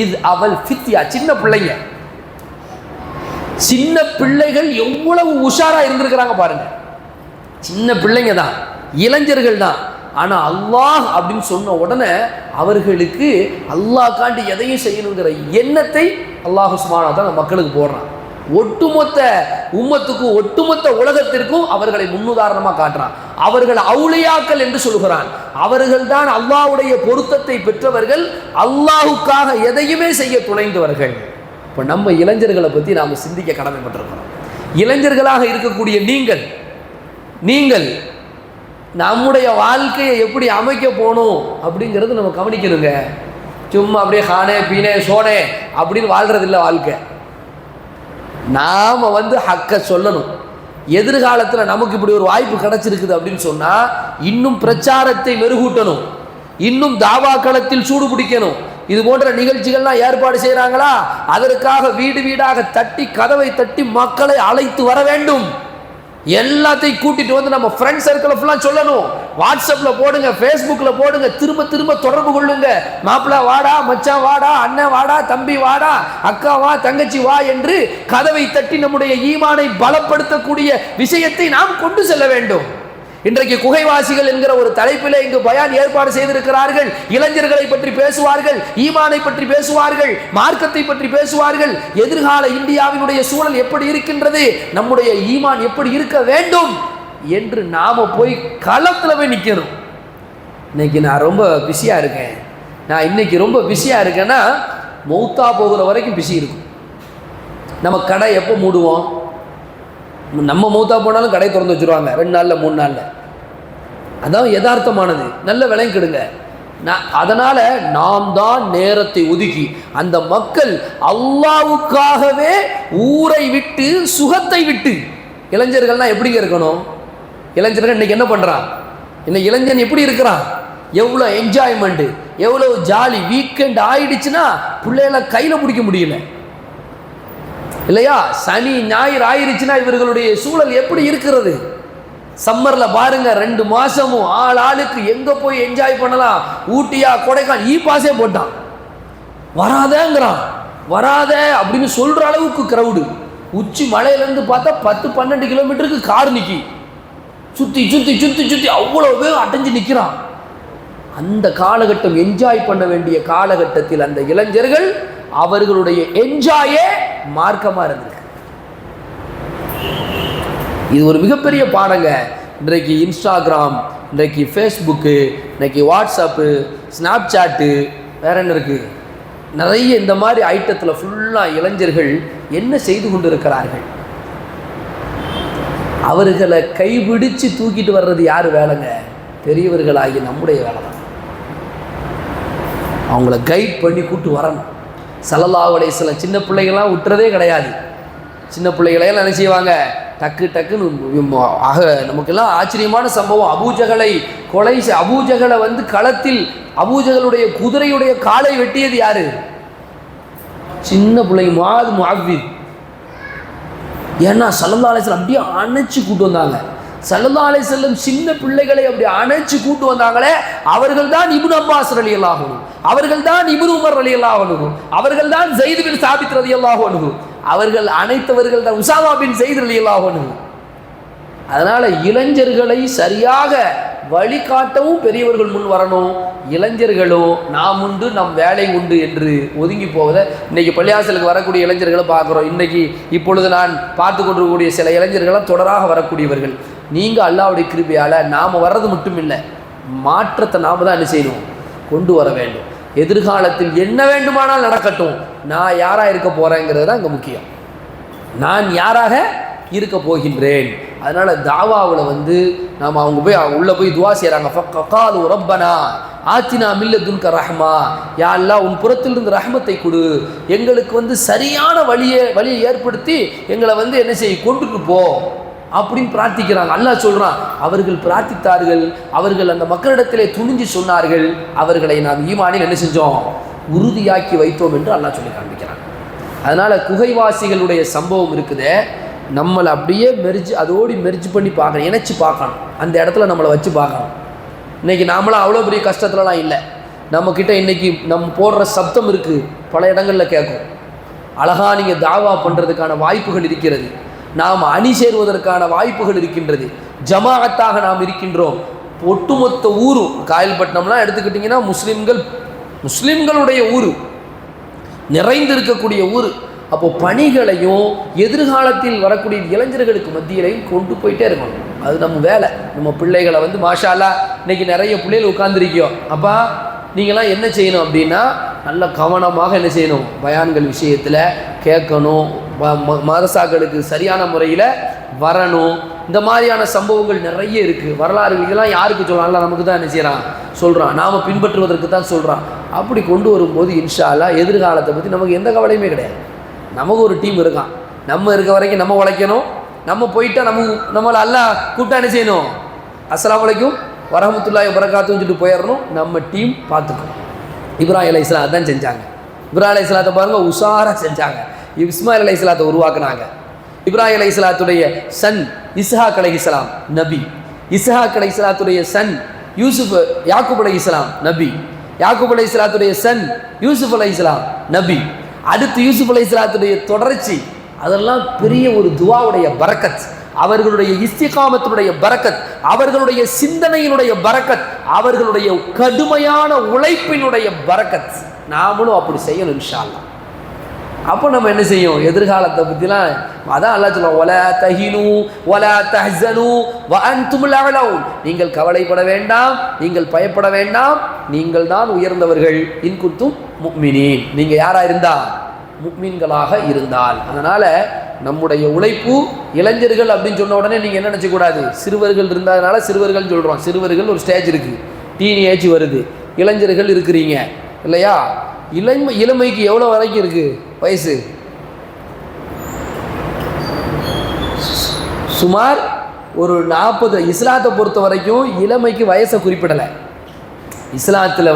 இது அவல் ஃபித்யா, சின்ன பிள்ளைங்க, சின்ன பிள்ளைகள் எவ்வளவு உஷாராக இருந்திருக்கிறாங்க பாருங்க. சின்ன பிள்ளைங்க தான், இளைஞர்கள் தான். ஆனால் அல்லாஹ் அப்படின்னு சொன்ன உடனே அவர்களுக்கு அல்லாஹ்காண்டி எதையும் செய்யணுங்கிற எண்ணத்தை அல்லாஹ் சுப்ஹானஹு வ தஆலா மக்களுக்கு போடுறான். ஒட்டுமொத்த உம்மத்துக்கும் ஒட்டுமொத்த உலகத்திற்கும் அவர்களை முன்னுதாரணமாக காட்டுறான். அவர்கள் அவுலியாக்கள் என்று சொல்கிறான். அவர்கள் தான் அல்லாஹ்வுடைய பொருத்தத்தை பெற்றவர்கள், அல்லாஹுக்காக எதையுமே செய்ய துணைந்தவர்கள். இப்போ நம்ம இளைஞர்களை பற்றி நாம் சிந்திக்க கடமைப்பட்டிருக்கிறோம். இளைஞர்களாக இருக்கக்கூடிய நீங்கள் நம்முடைய வாழ்க்கையை எப்படி அமைக்க போகணும் அப்படிங்கிறது நம்ம கவனிக்கணுங்க. சும்மா அப்படியே ஹானே பீனே சோனே அப்படின்னு வாழ்றது இல்லை வாழ்க்கை. நாம் ஹக்க சொல்லணும். எதிர்காலத்தில் நமக்கு இப்படி ஒரு வாய்ப்பு கிடைச்சிருக்குது அப்படின்னு சொன்னால் இன்னும் பிரச்சாரத்தை மெருகூட்டணும், இன்னும் தாவா களத்தில் சூடு பிடிக்கணும். இது போன்ற நிகழ்ச்சிகள்லாம் ஏற்பாடு செய்கிறாங்களா, அதற்காக வீடு வீடாக தட்டி கதவை தட்டி மக்களை அழைத்து வர வேண்டும். எல்லாத்தையும் கூட்டிட்டு நம்ம ஃப்ரெண்ட் சர்க்கிள் ஃபுல்லாக சொல்லணும். வாட்ஸ்அப்பில் போடுங்க, ஃபேஸ்புக்கில் போடுங்க, திரும்ப திரும்ப தொடர்பு கொள்ளுங்க. மாப்பிள்ளை வாடா, மச்சான் வாடா, அண்ணன் வாடா, தம்பி வாடா, அக்கா வா, தங்கச்சி வா என்று கதவை தட்டி நம்முடைய ஈமானை பலப்படுத்தக்கூடிய விஷயத்தை நாம் கொண்டு செல்ல வேண்டும். இன்றைக்கு குகைவாசிகள் என்கிற ஒரு தலைப்பில் இங்கு பயான் ஏற்பாடு செய்திருக்கிறார்கள். இளைஞர்களை பற்றி பேசுவார்கள், ஈமானை பற்றி பேசுவார்கள், மார்க்கத்தை பற்றி பேசுவார்கள். எதிர்கால இந்தியாவினுடைய சூழல் எப்படி இருக்கின்றது, நம்முடைய ஈமான் எப்படி இருக்க வேண்டும் என்று நாம போய் களத்தில் போய் நிற்கணும். இன்னைக்கு நான் ரொம்ப பிஸியாக இருக்கேன், நான் இன்னைக்கு ரொம்ப பிஸியாக இருக்கேன்னா மௌத்தா போகிற வரைக்கும் பிஸி இருக்கும். நம்ம கடை எப்போ மூடுவோம்? நம்ம மௌத்தா போனாலும் கடை திறந்து வச்சுருவாங்க 2 நாளில் 3 நாளில். அதான் யதார்த்தமானது. நல்ல விலையும் கெடுங்க. அதனால் நாம் தான் நேரத்தை ஒதுக்கி அந்த மக்கள் அல்லாவுக்காகவே ஊரை விட்டு சுகத்தை விட்டு, இளைஞர்கள்னால் எப்படிங்க இருக்கணும்? இளைஞர்கள் இன்னைக்கு என்ன பண்ணுறான்? இன்னைக்கு இளைஞன் எப்படி இருக்கிறான்? எவ்வளோ என்ஜாய்மெண்ட்டு, எவ்வளோ ஜாலி. வீக்கெண்ட் ஆயிடுச்சுன்னா பிள்ளைகளை கையில் பிடிக்க முடியல இல்லையா? சனி ஞாயிறு ஆயிருச்சுன்னா இவர்களுடைய சூழல் எப்படி இருக்கிறது? சம்மரில் பாருங்க, 2 மாசமும் ஆளுக்கு எங்கே போய் என்ஜாய் பண்ணலாம், ஊட்டியா கொடைக்கானல், பாஸே போட்டான். வராதேங்கிறான், வராத அப்படின்னு சொல்கிற அளவுக்கு கிரவுடு. உச்சி மலையிலேருந்து பார்த்தா 10-12 கிலோமீட்டருக்கு கார் நிற்கி சுற்றி சுற்றி சுற்றி சுற்றி அவ்வளோ பேர் அடைஞ்சு நிற்கிறான். அந்த காலகட்டம் என்ஜாய் பண்ண வேண்டிய காலகட்டத்தில் அந்த இளைஞர்கள் அவர்களுடைய என்ஜாயே மார்க்கமாக இருந்திருக்கு. இது ஒரு மிகப்பெரிய பாடங்க. இன்றைக்கு இன்ஸ்டாகிராம், இன்றைக்கு ஃபேஸ்புக்கு, இன்றைக்கி வாட்ஸ்அப்பு, ஸ்னாப்சாட்டு, வேற என்ன இருக்குது, நிறைய இந்த மாதிரி ஐட்டத்தில் ஃபுல்லாக இளைஞர்கள் என்ன செய்து கொண்டு இருக்கிறார்கள்? அவர்களை கைபிடிச்சு தூக்கிட்டு வர்றது யார் வேலைங்க? பெரியவர்களாகி நம்முடைய வேலை தான். அவங்கள கைட் பண்ணி கூட்டு வரணும். ஸல்லல்லாஹு அலைஹி வஸல்லம் சின்ன பிள்ளைகள்லாம் விட்டுறதே கிடையாது. சின்ன பிள்ளைகளையெல்லாம் என்ன செய்வாங்க, டக்கு டக்குன்னு நமக்கெல்லாம் ஆச்சரியமான சம்பவம். அபூஜகலை கொலை, அபூஜகலை களத்தில் அபூஜகளுடைய குதிரையுடைய காலை வெட்டியது யாரு? சின்ன பிள்ளைங்க, முஅவ்வித். ஏன்னா ஸல்லல்லாஹு அலைஹி வஸல்லம் அப்படியே அணைச்சு கூட்டு வந்தாங்க. ஸல்லல்லாஹு அலைஹி வஸல்லம் சின்ன பிள்ளைகளை அப்படி அணைச்சு கூட்டு வந்தாங்களே, அவர்கள் தான் இப்னு அப்பாஸ் ரலியல்லாஹு அன்ஹு, அவர்கள் தான் இப்னு உமர் ரலியல்லாஹு அன்ஹு, அவர்கள் தான் ஸைத் பின் சாபித் ரலியல்லாஹு அன்ஹு, அவர்கள் அனைத்தவர்கள் தான் உஸாமா பின் ஸைத் ரலியல்லாஹு அன்ஹு. அதனால இளைஞர்களை சரியாக வழிகாட்டவும் பெரியவர்கள் முன் வரணும். இளைஞர்களும் நாம் உண்டு நம் வேலை உண்டு என்று ஒதுங்கி போவதை இன்னைக்கு பள்ளியாசலுக்கு வரக்கூடிய இளைஞர்களை பார்க்குறோம். இன்னைக்கு இப்பொழுது நான் பார்த்து கொண்டிருக்கக்கூடிய சில இளைஞர்களாம் தொடராக வரக்கூடியவர்கள். நீங்கள் அல்லாஹ்வுடைய கிருபையால் நாம் வர்றது மட்டும் இல்லை, மாற்றத்தை நாம் தான் என்ன செய்யணும், கொண்டு வர வேண்டும். எதிர்காலத்தில் என்ன வேண்டுமானால் நடக்கட்டும், நான் யாராக இருக்க போகிறேங்கிறது தான் இங்கே முக்கியம். நான் யாராக இருக்க போகின்றேன். அதனால் தாவாவில் நாம் அவங்க போய் உள்ளே போய் துவா செய்கிறாங்க. ஃபக்காலு ரப்பனா ஆத்தினா மில்லதுன்க ரஹ்மா, யா அல்லாஹ் உன் புறத்திலிருந்து ரஹ்மத்தை கொடு, எங்களுக்கு சரியான வழியை ஏற்படுத்தி எங்களை என்ன செய்ய கொண்டுட்டு போ அப்படின்னு பிரார்த்திக்கிறாங்க. அல்லாஹ் சொல்கிறான், அவர்கள் பிரார்த்தித்தார்கள், அவர்கள் அந்த மக்களிடத்திலே துணிஞ்சு சொன்னார்கள், அவர்களை நாம் ஈமானில் என்ன செஞ்சோம், உறுதியாக்கி வைத்தோம் என்று அல்லாஹ் சொல்லி காண்பிக்கிறாங்க. அதனால் குகைவாசிகளுடைய சம்பவம் இருக்குதே, நம்மளை அப்படியே அதோடு மெர்ஜ் பண்ணி பார்க்கணும், இணைச்சி பார்க்கணும், அந்த இடத்துல நம்மளை வச்சு பார்க்கணும். இன்றைக்கி நாமளாம் அவ்வளோ பெரிய கஷ்டத்துலலாம் இல்லை. நம்மக்கிட்ட இன்றைக்கி நம்ம போடுற சப்தம் இருக்குது, பல இடங்களில் கேட்கும். அழகாக நீங்கள் தாவா பண்ணுறதுக்கான வாய்ப்புகள் இருக்கிறது, நாம் அணி சேருவதற்கான வாய்ப்புகள் இருக்கின்றது, ஜமாஅத்தாக நாம் இருக்கின்றோம். ஒட்டுமொத்த ஊரும் காயல்பட்டினம்லாம் எடுத்துக்கிட்டிங்கன்னா முஸ்லிம்களுடைய ஊர் நிறைந்து இருக்கக்கூடிய ஊர். அப்போது பணிகளையும் எதிர்காலத்தில் வரக்கூடிய இளைஞர்களுக்கு மத்தியிலையும் கொண்டு போயிட்டே இருக்கணும். அது நம்ம வேலை. நம்ம பிள்ளைகளை மாஷா அல்லாஹ் இன்னைக்கு நிறைய பிள்ளைகள் உட்கார்ந்துருக்கியோம். அப்பா நீங்களாம் என்ன செய்யணும் அப்படின்னா, நல்ல கவனமாக என்ன செய்யணும், பயான்கள் விஷயத்தில் கேட்கணும், மதரசாக்களுக்கு சரியான முறையில் வரணும். இந்த மாதிரியான சம்பவங்கள் நிறைய இருக்குது. வரலாறுகள் இதெல்லாம் யாருக்கு சொல்கிறான்? நமக்கு தான் என்ன செய்கிறான், சொல்கிறான். நாம் பின்பற்றுவதற்கு தான் சொல்கிறான். அப்படி கொண்டு வரும்போது இன்ஷா அல்லாஹ் எதிர்காலத்தை பற்றி நமக்கு எந்த கவலையுமே கிடையாது. நமக்கு ஒரு டீம் இருக்கான், நம்ம இருக்க வரைக்கும் நம்ம உழைக்கணும். நம்ம போயிட்டா நம்மளை அல்லாஹ் கூப்பிட்டா என்ன செய்யணும், அஸ்ஸலாமு அலைக்கும் வரஹ்மத்துல்லாஹி வபரகாத்துஹுன்னு சொல்லிட்டு போயிடணும். நம்ம டீம் பார்த்துக்கணும். இப்ராஹிம் அலைஹிஸ்ஸலாம் அதான் செஞ்சாங்க. இப்ராஹிம் அலைஹிஸ்ஸலாத்தை பாருங்கள், உஷாராக செஞ்சாங்க. இஸ்மாயில் அலைஹிஸ்ஸலாத்தை உருவாக்குனாங்க. இப்ராஹிம் அலைஹிஸ்ஸலாத்துடைய சன் இஸ்ஹாக் அலைஹிஸ்ஸலாம் நபி, இஸ்ஹாக் அலைஹிஸ்ஸலாத்துடைய சன் யாக்கூப் அலைஹிஸ்ஸலாம் நபி, யாக்கூப் அலைஹிஸ்ஸலாத்துடைய சன் யூசுப் அலைஹிஸ்ஸலாம் நபி. அடுத்து யூசுப் அலைஹிஸ்ஸலாத்துடைய தொடர்ச்சி. அதெல்லாம் பெரிய ஒரு துஆவுடைய பரக்கத், அவர்களுடைய இஸ்திகாமத்தினுடைய பரக்கத், அவர்களுடைய சிந்தனையினுடைய பரக்கத், அவர்களுடைய கடுமையான உழைப்பினுடைய பரக்கத். நாமளும் அப்படி செய்யணும் இன்ஷா அல்லாஹ். அப்போ நம்ம என்ன செய்யும், எதிர்காலத்தை பற்றிலாம் அதான் அல்லாஹ் சொல்லுவோம், வலா தஹினு வலா தஹ்ஸனு வ அன்துமுல் அஅலவுன். நீங்கள் கவலைப்பட வேண்டாம், நீங்கள் பயப்பட வேண்டாம், நீங்கள் தான் உயர்ந்தவர்கள். இன் குன்தும் முஃமினீன், நீங்கள் யாராக இருந்தால், முஃமின்களாக இருந்தால். அதனால் நம்முடைய உழைப்பு, இளைஞர்கள் அப்படின்னு சொன்ன உடனே நீங்கள் என்ன நினச்சக்கூடாது, சிறுவர்கள் இருந்ததுனால சிறுவர்கள் சொல்கிறோம். சிறுவர்கள் ஒரு ஸ்டேஜ் இருக்குது, டீன் ஏஜ் வருது, இளைஞர்கள் இருக்கிறீங்க இல்லையா? இளமைக்கு எவ்வளோ வரைக்கும் இருக்குது வயசு? சுமார் ஒரு 40. இஸ்லாத்தை பொறுத்த வரைக்கும் இளமைக்கு வயசை குறிப்பிடலை. இஸ்லாத்தில்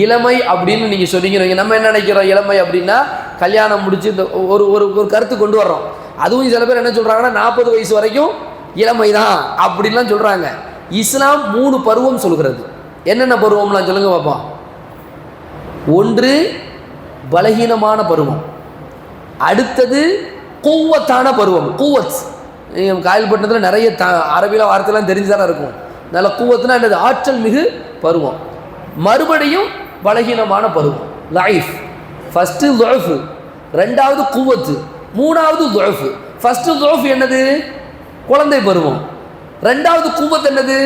இளமை அப்படின்னு நீங்கள் சொன்னீங்க. நம்ம என்ன நினைக்கிறோம், இளமை அப்படின்னா கல்யாணம் முடிச்சு இந்த ஒரு ஒரு கருத்து கொண்டு வர்றோம். அதுவும் சில பேர் என்ன சொல்கிறாங்கன்னா 40 வயசு வரைக்கும் இளமை தான் அப்படின்லாம் சொல்கிறாங்க. இஸ்லாம் 3 பருவம் சொல்கிறது. என்னென்ன பருவம்லாம் சொல்லுங்க பார்ப்போம். ஒன்று பலகீனமான பருவம், அடுத்தது குவ்வத்தான பருவம். குவத் காயல்பட்டினத்தில் நிறைய அரபியில் வார்த்தைலாம் தெரிஞ்சுதானே இருக்கும். நல்ல குவத்துனா என்னது, ஆற்றல் மிகு பருவம். மறுபடியும் பலகீனமான பருவம், லைஃப். ஃபஸ்ட்டு துஅஃப், ரெண்டாவது குவத்து, மூணாவது துஅஃப். ஃபஸ்ட்டு துஅஃப் என்னது, குழந்தை பருவம். ரெண்டாவது குவத் என்னது,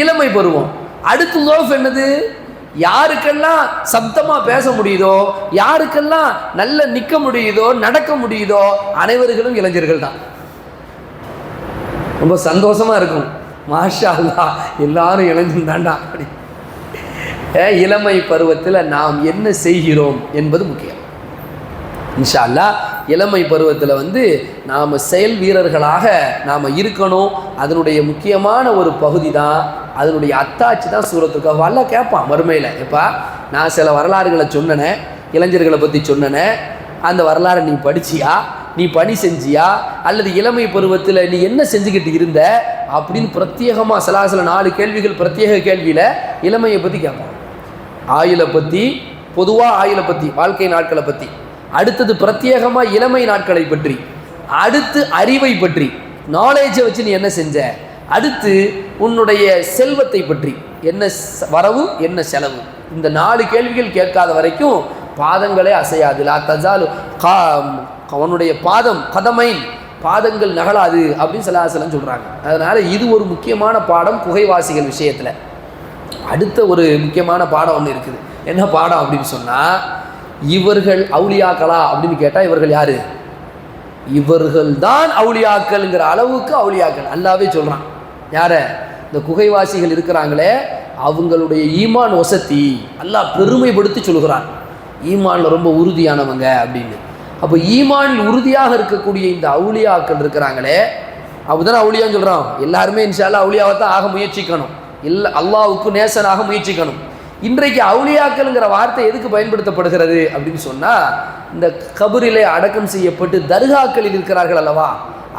இளமை பருவம். அடுத்து துஅஃப் என்னது, யாருக்கெல்லாம் சப்தமாக பேச முடியுதோ, யாருக்கெல்லாம் நல்ல நிற்க முடியுதோ, நடக்க முடியுதோ, அனைவர்களும் இளைஞர்கள் தான். ரொம்ப சந்தோஷமாக இருக்கும். மாஷா அல்லாஹ், எல்லாரும் இளைஞன் தாண்டா. அப்படி இளமை பருவத்தில் நாம் என்ன செய்கிறோம் என்பது முக்கியம். இன்ஷா அல்லாஹ் இளமை பருவத்தில் நாம் செயல் வீரர்களாக நாம் இருக்கணும். அதனுடைய முக்கியமான ஒரு பகுதி தான், அதனுடைய அத்தாட்சி தான் சூரத்துல் கஹ்ஃப். அல்லாஹ் கேட்பான் மறுமையில், எப்பா நான் சில வரலாறுகளை சொன்னனே, இளைஞர்களை பற்றி சொன்னனே, அந்த வரலாறை நீ படிச்சியா, நீ பணி செஞ்சியா, அல்லது இளமை பருவத்தில் நீ என்ன செஞ்சுக்கிட்டு இருந்த அப்படின்னு பிரத்யேகமாக சில 4 கேள்விகள் பிரத்யேக கேள்வியில் இளமையை பற்றி கேட்பான். ஆயுளை பற்றி, பொதுவாக ஆயுளை பற்றி, வாழ்க்கை நாட்களை பற்றி. அடுத்தது பிரத்யேகமாக இளமை நாட்களை பற்றி. அடுத்து அறிவை பற்றி, நாலேஜை வச்சு நீ என்ன செஞ்ச. அடுத்து உன்னுடைய செல்வத்தை பற்றி, என்ன வரவு என்ன செலவு. இந்த 4 கேள்விகள் கேட்காத வரைக்கும் பாதங்களே அசையாது. லா தஜாலு அவனுடைய பாதம் கதமை, பாதங்கள் நகலாது அப்படின்னு ஸல்லல்லாஹு சொல்கிறாங்க. அதனால் இது ஒரு முக்கியமான பாடம் குகைவாசிகள் விஷயத்தில். அடுத்த ஒரு முக்கியமான பாடம் ஒன்று இருக்குது. என்ன பாடம் அப்படின்னு சொன்னால், இவர்கள் அவுலியாக்களா அப்படின்னு கேட்டால் இவர்கள் யார்? இவர்கள் தான் அவுலியாக்கள்ங்கிற அளவுக்கு அவுலியாக்கள் அல்லாவே சொல்கிறான். யார? இந்த குகைவாசிகள் இருக்கிறாங்களே, அவங்களுடைய ஈமான் வசதி அல்லாஹ் பெருமைப்படுத்தி சொல்கிறான். ஈமானில் ரொம்ப உறுதியானவங்க அப்படின்னு. அப்போ ஈமானில் உறுதியாக இருக்கக்கூடிய இந்த அவுலியாக்கள் இருக்கிறாங்களே, அப்படிதான் அவுலியான்னு சொல்கிறான். எல்லாருமே இன்ஷா அல்லாஹ் அவுலியாவை தான் ஆக முயற்சிக்கணும். இல்லை, அல்லாஹ்வுக்கு நேசனாக முயற்சிக்கணும். இன்றைக்கு அவுலியாக்கள்ங்கிற வார்த்தை எதுக்கு பயன்படுத்தப்படுகிறது அப்படின்னு சொன்னால், இந்த கபரிலே அடக்கம் செய்யப்பட்டு தர்காக்களில் இருக்கிறார்கள் அல்லவா,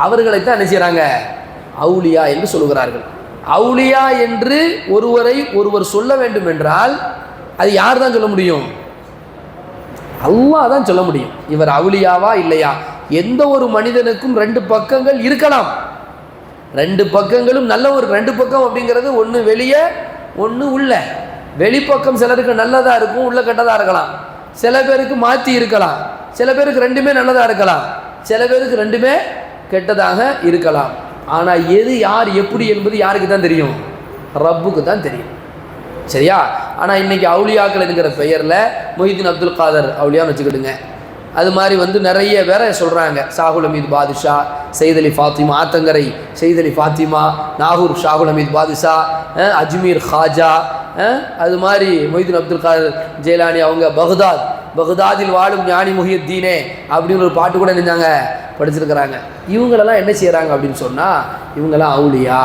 அவர்களைத்தான் என்ன செய்கிறாங்க, அவுலியா என்று சொல்கிறார்கள். அவுலியா என்று ஒருவர் சொல்ல வேண்டும் என்றால் அது யார் தான் சொல்ல முடியும்? அல்லாஹ் தான் சொல்ல முடியும். இவர் அவுலியாவா இல்லையா? எந்த ஒரு மனிதனுக்கும் 2 பக்கங்கள் இருக்கலாம். 2 பக்கங்களும் நல்ல ஒரு 2 பக்கம் அப்படிங்கிறது ஒன்று வெளியே ஒன்று உள்ள. வெளிப்பக்கம் சிலருக்கு நல்லதாக இருக்கும், உள்ள கெட்டதாக இருக்கலாம். சில பேருக்கு மாற்றி இருக்கலாம். சில பேருக்கு 2மே நல்லதாக இருக்கலாம். சில பேருக்கு 2மே கெட்டதாக இருக்கலாம். ஆனால் எது யார் எப்படி என்பது யாருக்கு தான் தெரியும்? ரப்புக்கு தான் தெரியும். சரியா? ஆனால் இன்றைக்கி அவுலியாக்கள் என்கிற பெயரில் மொஹிதீன் அப்துல் காதர் அவுலியான்னு வச்சுக்கிடுங்க. அது மாதிரி வந்து நிறைய வேற சொல்கிறாங்க. ஷாகுல் ஹமீத் பாதுஷா, சையத் அலி ஃபாத்திமா ஆத்தங்கரை, சையத் அலி ஃபாத்திமா, நாகூர் ஷாகுல் ஹமீத் பாதுஷா, அஜ்மீர் ஹாஜா, அது மாதிரி மொஹிதீன் அப்துல் காதர் ஜெயலானி அவங்க பகுதாதில் வாழும் ஞானி முஹியுத்தீனே அப்படின்னு ஒரு பாட்டு கூட நினைஞ்சாங்க படிச்சிருக்கிறாங்க. இவங்களெல்லாம் என்ன செய்கிறாங்க அப்படின்னு சொன்னால், இவங்கெல்லாம் அவுலியா,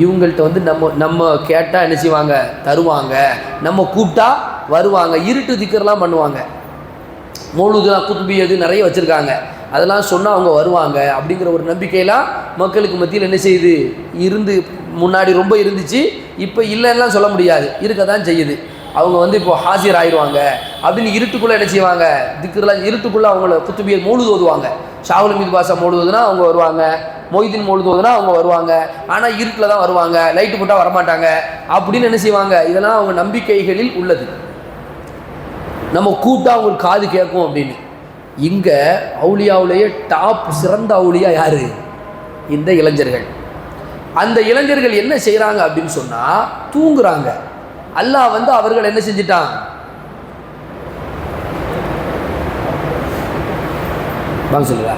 இவங்கள்ட்ட வந்து நம்ம கேட்டால் என்ன செய்வாங்க, தருவாங்க, நம்ம கூப்பிட்டா வருவாங்க, இருட்டு திக்கர்லாம் பண்ணுவாங்க, மௌலூதுலாம் குத்துபியது நிறைய வச்சுருக்காங்க, அதெல்லாம் சொன்னால் அவங்க வருவாங்க அப்படிங்கிற ஒரு நம்பிக்கையெல்லாம் மக்களுக்கு மத்தியில் என்ன செய்யுது இருந்து. முன்னாடி ரொம்ப இருந்துச்சு, இப்போ இல்லைன்னா சொல்ல முடியாது, இருக்க தான் செய்யுது. அவங்க வந்து இப்போ ஹாசிர் ஆயிடுவாங்க அப்படின்னு இருட்டுக்குள்ளே என்ன செய்வாங்க, திக்கர்லாம் இருட்டுக்குள்ளே அவங்கள குத்துபிய மௌலூது ஓதுவாங்க. ஷாகுல் ஹமீத் பாஷா மௌலூதுனா அவங்க வருவாங்க, மொஹிதீன் மௌலூது ஓதுனா அவங்க வருவாங்க, ஆனால் இருட்டில் தான் வருவாங்க, லைட்டு போட்டால் வரமாட்டாங்க அப்படின்னு என்ன செய்வாங்க. இதெல்லாம் அவங்க நம்பிக்கைகளில் உள்ளது. நம்ம கூப்பிட்டா அவங்களுக்கு காது கேட்கும் அப்படின்னு. இங்கே அவுலியாவுலேயே டாப் சிறந்த அவுலியா யார்? இந்த இளைஞர்கள். அந்த இளைஞர்கள் என்ன செய்கிறாங்க அப்படின்னு சொன்னால், தூங்குறாங்க. அல்லாஹ் வந்து அவர்கள் என்ன செஞ்சிட்டான், வாங்க சொல்லுறா,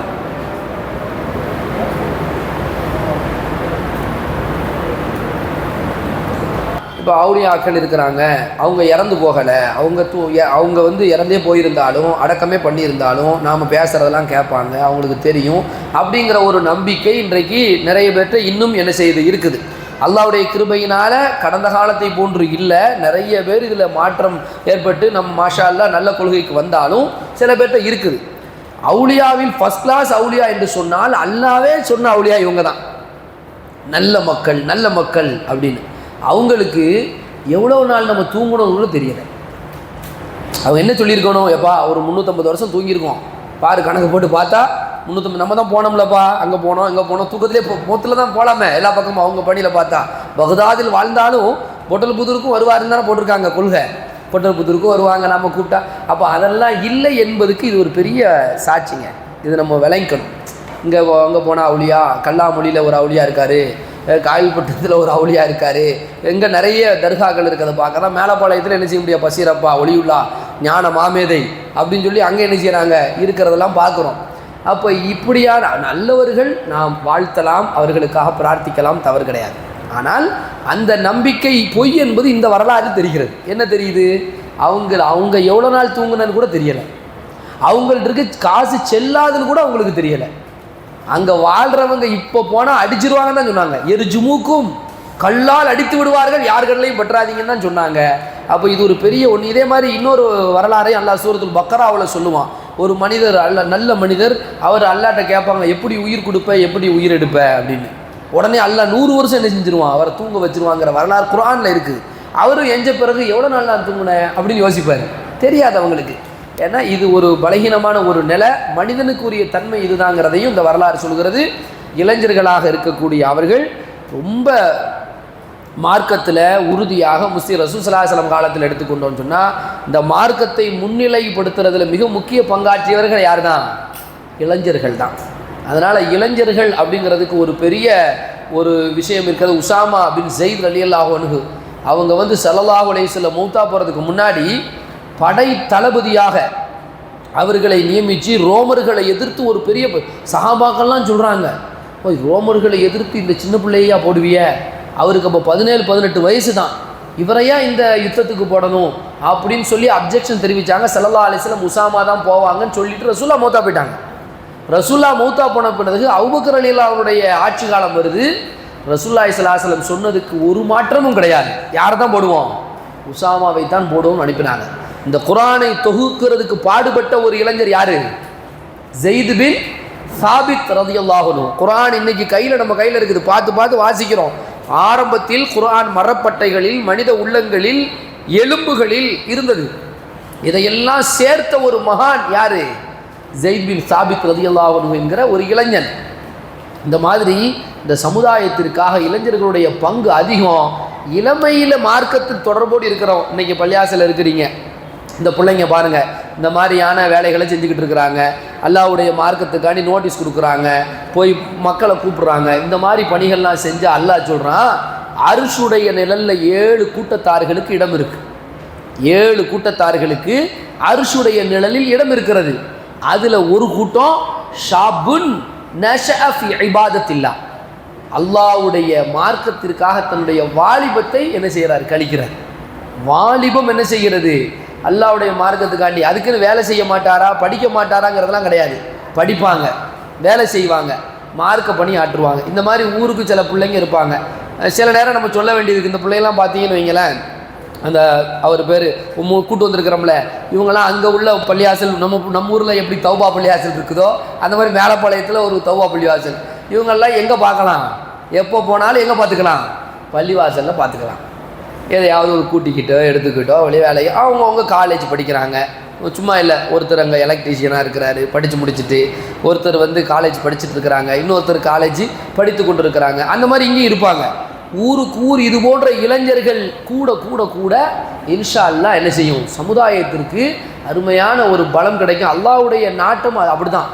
இப்போ அவுலியாக்கள் இருக்கிறாங்க, அவங்க இறந்து போகலை, அவங்க வந்து இறந்தே போயிருந்தாலும் அடக்கமே பண்ணியிருந்தாலும் நாம் பேசுகிறதெல்லாம் கேட்பாங்க, அவங்களுக்கு தெரியும் அப்படிங்கிற ஒரு நம்பிக்கை இன்றைக்கு நிறைய பேர்கிட்ட இன்னும் என்ன செய்யுது இருக்குது. அல்லாஹ்வுடைய கிருபையினால் கடந்த காலத்தை போன்று இல்லை, நிறைய பேர் இதில் மாற்றம் ஏற்பட்டு நம்ம மாஷா அல்லாஹ் நல்ல கொள்கைக்கு வந்தாலும் சில பேர்கிட்ட இருக்குது. அவுலியாவில் ஃபர்ஸ்ட் கிளாஸ் அவுலியா என்று சொன்னால் அல்லாவே சொன்ன அவுலியா இவங்க தான், நல்ல மக்கள் அப்படின்னு. அவங்களுக்கு எவ்வளோ நாள் நம்ம தூங்கணும்னு தெரியலை. அவங்க என்ன சொல்லியிருக்கணும், எப்பா ஒரு 350 வருஷம் தூங்கியிருக்கோம் பாரு, கணக்கு போட்டு பார்த்தா 350. நம்ம தான் போனோம்லப்பா, அங்கே போனோம் இங்கே போனோம், தூக்கத்திலே மொத்தத்தில் தான் போகலாமே எல்லா பக்கமும். அவங்க பணியில் பார்த்தா பகுதாதில் வாழ்ந்தாலும் பொட்டல்புத்தூருக்கும் வருவாருன்னு தானே போட்டிருக்காங்க கொள்கை, பொட்டல்புத்தூருக்கும் வருவாங்க நம்ம கூப்பிட்டா. அப்போ அதெல்லாம் இல்லை என்பதுக்கு இது ஒரு பெரிய சாட்சிங்க. இது நம்ம விளங்கிக்கணும். அங்கே போனால் அவுலியா, கல்லாமொழியில் ஒரு அவுலியா இருக்கார், காயல்பட்டத்தில் ஒரு அவுலியா இருக்கார், எங்கே நிறைய தர்காக்கள் இருக்கிறத பார்க்குறோம். மேலப்பாளையத்தில் என்ன செய்ய முடியாது, பசீரப்பா, ஒளியுல்லா, ஞான மாமேதை அப்படின்னு சொல்லி அங்கே என்ன செய்கிறாங்க இருக்கிறதெல்லாம் பார்க்குறோம். அப்போ இப்படியான நல்லவர்கள் நாம் வாழ்த்தலாம், அவர்களுக்காக பிரார்த்திக்கலாம், தவறு கிடையாது. ஆனால் அந்த நம்பிக்கை பொய் என்பது இந்த வரலாறு தெரிகிறது. என்ன தெரியுது, அவங்க எவ்வளோ நாள் தூங்குனன்னு கூட தெரியலை, அவங்கள்ட்ட காசு செல்லாதுன்னு கூட அவங்களுக்கு தெரியலை. அங்கே வாழ்கிறவங்க இப்போ போனால் அடிச்சிருவாங்கன்னு தான் சொன்னாங்க. எரிஜுமுக்கும் கல்லால் அடித்து விடுவார்கள், யார்களையும் பற்றாதீங்கன்னு தான் சொன்னாங்க. அப்போ இது ஒரு பெரிய ஒன்று. இதே மாதிரி இன்னொரு வரலாறை அல்லாஹ் சூரத்துல் பக்கராவில் சொல்லுவான். ஒரு மனிதர், நல்ல மனிதர், அவர் அல்லாட்ட கேட்பாங்க, எப்படி உயிர் கொடுப்ப, எப்படி உயிர் எடுப்ப அப்படின்னு. உடனே அல்லாஹ் 100 வருஷம் என்ன செஞ்சிருவான், அவரை தூங்க வச்சிருவாங்கிற வரலாறு குர்ஆனில் இருக்குது. அவரும் எஞ்ச பிறகு எவ்வளோ நாள் நான் தூங்கினேன் அப்படின்னு யோசிப்பார், தெரியாது அவங்களுக்கு. ஏன்னா இது ஒரு பலகீனமான ஒரு நிலை, மனிதனுக்குரிய தன்மை இதுதாங்கிறதையும் இந்த வரலாறு சொல்கிறது. இளைஞர்களாக இருக்கக்கூடிய அவர்கள் ரொம்ப மார்க்கத்தில் உறுதியாக ரசூல் ஸல்லல்லாஹு அலைஹி வஸல்லம் காலத்தில் எடுத்துக்கொண்டோன்னு சொன்னால், இந்த மார்க்கத்தை முன்னிலைப்படுத்துறதுல மிக முக்கிய பங்காற்றியவர்கள் யார் தான், இளைஞர்கள் தான். அதனால் இளைஞர்கள் அப்படிங்கிறதுக்கு ஒரு பெரிய ஒரு விஷயம் இருக்கிறது. உசாமா பின் ஸைத் ரலியல்லாஹு அன்ஹு அவங்க வந்து ஸல்லல்லாஹு அலைஹி வஸல்லம் மௌத்தா போகிறதுக்கு முன்னாடி படை தளபதியாக அவர்களை நியமித்து ரோமர்களை எதிர்த்து ஒரு பெரிய சஹாபாக்கள்லாம் சொல்கிறாங்க, ரோமர்களை எதிர்த்து இந்த சின்ன பிள்ளையா போடுவிய, அவருக்கு அப்போ 17-18 வயசு தான், இவரையா இந்த யுத்தத்துக்கு போடணும் அப்படின்னு சொல்லி அப்ஜெக்ஷன் தெரிவித்தாங்க. ஸல்லல்லாஹு அலைஹி வஸல்லம் உசாமா தான் போவாங்கன்னு சொல்லிட்டு ரசூலா மௌத்தா போயிட்டாங்க. ரசூல்லா மௌத்தா போன பிறகு அபூபக்கர் ரலியல்லாஹு அன்ஹுடைய ஆட்சி காலம் வருது. ரசூலுல்லாஹி ஸல்லல்லாஹு அலைஹி வஸல்லம் சொன்னதுக்கு ஒரு மாற்றமும் கிடையாது. யாரை தான் போடுவோம், உசாமாவை தான் போடுவோம்னு அனுப்பினாங்க. இந்த குர்ஆனை தொகுக்கிறதுக்கு பாடுபட்ட ஒரு இளைஞர் யாரு, ஸைத் பின் சாபித் ரலியல்லாஹு அன்ஹு. குர்ஆன் இன்னைக்கு நம்ம கையில் இருக்குது, பார்த்து வாசிக்கிறோம். ஆரம்பத்தில் குர்ஆன் மரப்பட்டைகளில், மனித உள்ளங்களில், எலும்புகளில் இருந்தது. இதையெல்லாம் சேர்த்த ஒரு மகான் யாரு, ஸைத் பின் சாபித் ரலியல்லாஹு அன்ஹு என்கிற ஒரு இளைஞன். இந்த மாதிரி இந்த சமுதாயத்திற்காக இளைஞர்களுடைய பங்கு அதிகம். இளமையில் மார்க்கத்தில் தொடர்போடு இருக்கிறோம். இன்றைக்கி பள்ளியாசல் இருக்கிறீங்க, இந்த பிள்ளைங்க பாருங்கள் இந்த மாதிரியான வேலைகளை செஞ்சுக்கிட்டு இருக்கிறாங்க. அல்லாஹ்வுடைய மார்க்கத்துக்காண்டி நோட்டீஸ் கொடுக்குறாங்க, போய் மக்களை கூப்பிட்றாங்க. இந்த மாதிரி பணிகள்லாம் செஞ்சு அல்லாஹ் சொல்கிறான், அர்ஷுடைய நிழல்ல 7 கூட்டத்தார்களுக்கு இடம் இருக்கு. 7 கூட்டத்தார்களுக்கு அர்ஷுடைய நிழலில் இடம் இருக்கிறது. அதுல ஒரு கூட்டம் ஷாபுன் நஷஅ ஃபி இபாதத்தில்லாஹ், அல்லாஹ்வுடைய மார்க்கத்திற்காக தன்னுடைய வாலிபத்தை என்ன செய்கிறார், கழிக்கிறார். வாலிபம் என்ன செய்கிறது, அல்லாஹ்வுடைய மார்க்கத்துக்காண்டி. அதுக்குன்னு வேலை செய்ய மாட்டாரா, படிக்க மாட்டாராங்கிறதெல்லாம் கிடையாது. படிப்பாங்க, வேலை செய்வாங்க, மார்க்க பணி ஆற்றுவாங்க. இந்த மாதிரி ஊருக்கு சில பிள்ளைங்க இருப்பாங்க. சில நேரம் நம்ம சொல்ல வேண்டியதுக்கு, இந்த பிள்ளைங்களாம் பார்த்தீங்கன்னு வைங்களேன், அந்த அவர் பேர் கூட்டு வந்திருக்கிறோம்ல, இவங்கெல்லாம் அங்கே உள்ள பள்ளிவாசல், நம்ம ஊரில் எப்படி தௌபா பள்ளிவாசல் இருக்குதோ அந்த மாதிரி மேலப்பாளையத்தில் ஒரு தௌபா பள்ளிவாசல். இவங்கெல்லாம் எங்கே பார்க்கலாம், எப்போ போனாலும் எங்கே பார்த்துக்கலாம், பள்ளிவாசலில் பார்த்துக்கலாம். எதையாவது ஒரு கூட்டிக்கிட்டோ எடுத்துக்கிட்டோ வெளியே வேலையை அவங்கவுங்க காலேஜ் படிக்கிறாங்க. சும்மா இல்லை, ஒருத்தர் அங்கே எலக்ட்ரீஷியனாக இருக்கிறாரு, படித்து முடிச்சுட்டு. ஒருத்தர் வந்து காலேஜ் படிச்சுட்டு இருக்கிறாங்க, இன்னொருத்தர் காலேஜ் படித்து கொண்டு இருக்கிறாங்க. அந்த மாதிரி இங்கேயும் இருப்பாங்க. ஊருக்கு ஊர் இது போன்ற இளைஞர்கள் கூட கூட கூட இன்ஷா அல்லாஹ் என்ன செய்யும், சமுதாயத்திற்கு அருமையான ஒரு பலம் கிடைக்கும். அல்லாஹ்வுடைய நாட்டம் அப்படி தான்.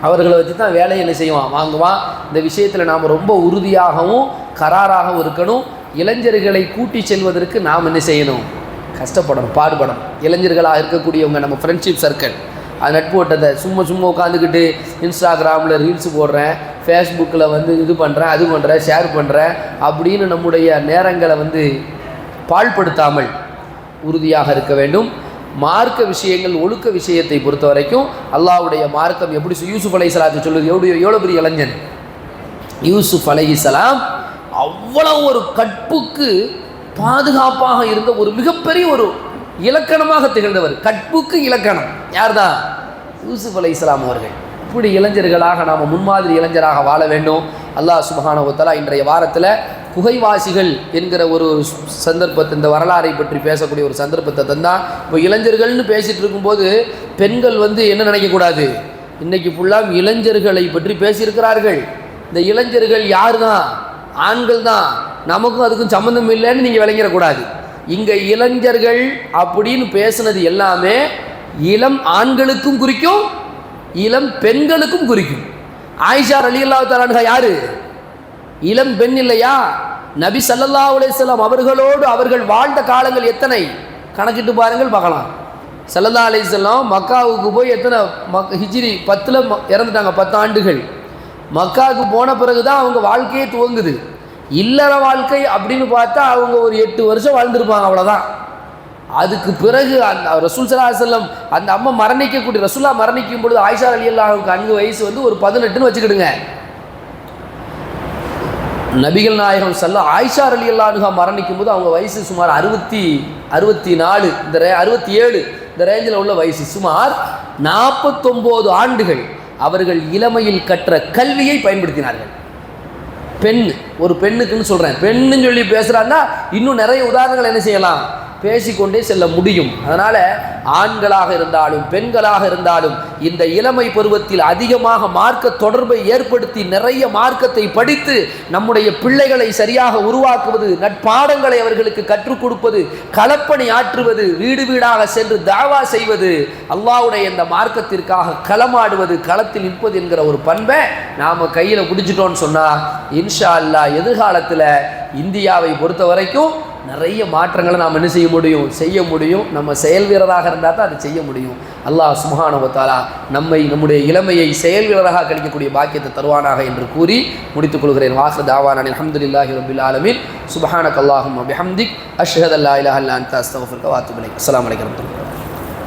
அவர்களை வச்சு தான் வேலையை என்ன செய்வான், வாங்குவான். இந்த விஷயத்தில் நாம் ரொம்ப உறுதியாகவும் கராராகவும் இருக்கணும். இளைஞர்களை கூட்டி செல்வதற்கு நாம் என்ன செய்யணும், கஷ்டப்படணும், பாடுபடணும். இளைஞர்களாக இருக்கக்கூடியவங்க நம்ம ஃப்ரெண்ட்ஷிப் சர்க்கிள், அது நட்பு வட்டத்தை சும்மா உட்காந்துக்கிட்டு இன்ஸ்டாகிராமில் ரீல்ஸ் போடுறேன், ஃபேஸ்புக்கில் வந்து இது பண்ணுறேன், அது பண்ணுறேன், ஷேர் பண்ணுறேன் அப்படின்னு நம்முடைய நேரங்களை வந்து பாழ்படுத்தாமல் உறுதியாக இருக்க வேண்டும். மார்க்க விஷயங்கள், ஒழுக்க விஷயத்தை பொறுத்த வரைக்கும் அல்லாஹ்வுடைய மார்க்கம் எப்படி, யூசுப் அலைஹிஸ்ஸலாத்தை சொல்லுது. எவ்வளோ பெரிய இளைஞன் யூசுப் அலைஹிஸ்ஸலாம், அவ்வளோ ஒரு கற்புக்கு பாதுகாப்பாக இருந்த ஒரு மிகப்பெரிய ஒரு இலக்கணமாக திகழ்ந்தவர். கற்புக்கு இலக்கணம் யார் தான், யூசுப் அலைஹிஸ்ஸலாம் அவர்கள். இப்படி இளைஞர்களாக நாம் முன்மாதிரி இளைஞராக வாழ வேண்டும். அல்லாஹ் சுப்ஹானஹு வ தஆலா இன்றைய வாரத்தில் குகைவாசிகள் என்கிற ஒரு சந்தர்ப்பத்தை, இந்த வரலாறை பற்றி பேசக்கூடிய ஒரு சந்தர்ப்பத்தை தந்தான். இப்போ இளைஞர்கள்னு பேசிகிட்டு இருக்கும்போது பெண்கள் வந்து என்ன நினைக்கக்கூடாது, இன்றைக்கி ஃபுல்லாக இளைஞர்களை பற்றி பேசியிருக்கிறார்கள். இந்த இளைஞர்கள் யார் தான், ஆண்கள் தான், நமக்கும் அதுக்கும் சம்மந்தம் இல்லைன்னு நீங்கள் விளங்கிடக்கூடாது. இங்கே இளைஞர்கள் அப்படின்னு பேசுனது எல்லாமே இளம் ஆண்களுக்கும் குறிக்கும், இளம் பெண்களுக்கும் குறிக்கும். ஆயிஷா ரலியல்லாஹு தஆலா அன்ஹா யாரு, இளம் பெண் இல்லையா? நபி ஸல்லல்லாஹு அலைஹி வஸல்லம் அவர்களோடு அவர்கள் வாழ்ந்த காலங்கள் எத்தனை, கணக்கிட்டு பாருங்கள் பார்க்கலாம். ஸல்லல்லாஹு அலைஹி வஸல்லம் மக்காவுக்கு போய் எத்தனை, ஹிஜ்ரி 10ல் இறந்துட்டாங்க, 10 ஆண்டுகள். மக்காவுக்கு போன பிறகு தான் அவங்க வாழ்க்கையே துவங்குது. இல்லற வாழ்க்கை அப்படின்னு பார்த்தா அவங்க ஒரு 8 வருஷம் வாழ்ந்துருப்பாங்க, அவ்வளோதான். அதுக்கு பிறகு அந்த ரசூல் ஸல்லல்லாஹு அலைஹி வஸல்லம் அந்த அம்மா மரணிக்கக்கூடிய, ரசூலா மரணிக்கும் பொழுது ஆயிஷா ரலியல்லாஹுக்கு அங்கு வயசு வந்து ஒரு 18ன்னு வச்சுக்கிடுங்க. நபிகள் நாயகம் ஆயிஷா ரலியல்லாஹு மரணிக்கும் போது அவங்க வயசு சுமார் 64 இந்த 67 இந்த ரேஞ்சில் உள்ள வயசு. சுமார் 49 ஆண்டுகள் அவர்கள் இளமையில் கற்ற கல்வியை பயன்படுத்தினார்கள். பெண், ஒரு பெண்ணுக்குன்னு சொல்கிறேன், பெண்ணுன்னு சொல்லி பேசுகிறான்னா இன்னும் நிறைய உதாரணங்கள் என்ன செய்யலாம், பேசிக்கொண்டே செல்ல முடியும். அதனால் ஆண்களாக இருந்தாலும் பெண்களாக இருந்தாலும் இந்த இளமை பருவத்தில் அதிகமாக மார்க்க தொடர்பை ஏற்படுத்தி நிறைய மார்க்கத்தை படித்து நம்முடைய பிள்ளைகளை சரியாக உருவாக்குவது, நட்பாடங்களை அவர்களுக்கு கற்றுக் கொடுப்பது, களப்பணி ஆற்றுவது, வீடு வீடாக சென்று தாவா செய்வது, அல்லாஹ்வுடைய இந்த மார்க்கத்திற்காக களமாடுவது, களத்தில் நிற்பது என்கிற ஒரு பண்பை நாம் கையில் பிடிச்சிட்டோன்னு சொன்னால் இன்ஷா அல்லாஹ் எதிர்காலத்தில் இந்தியாவை பொறுத்த வரைக்கும் நிறைய மாற்றங்களை நாம் என்ன செய்ய முடியும். நம்ம செயல் வீரராக இருந்தால் தான் அதை செய்ய முடியும். அல்லாஹ் சுப்ஹானஹு வ தஆலா நம்முடைய இளமையை செயல் வீரராக கழிக்கக்கூடிய பாக்கியத்தை தருவானாக என்று கூறி முடித்துக் கொள்கிறேன். வாஹிரு தாவானா அல்ஹம்துலில்லாஹி ரப்பில் ஆலமீன். சுப்ஹானக அல்லாஹும்ம பிஹம்திக் அஷ்ஹது அல்லா இலாஹா இல்லா அன்த அஸ்தக்ஃபிருக வ அத்தூபு இலைக். அஸ்ஸலாமு அலைக்கும்.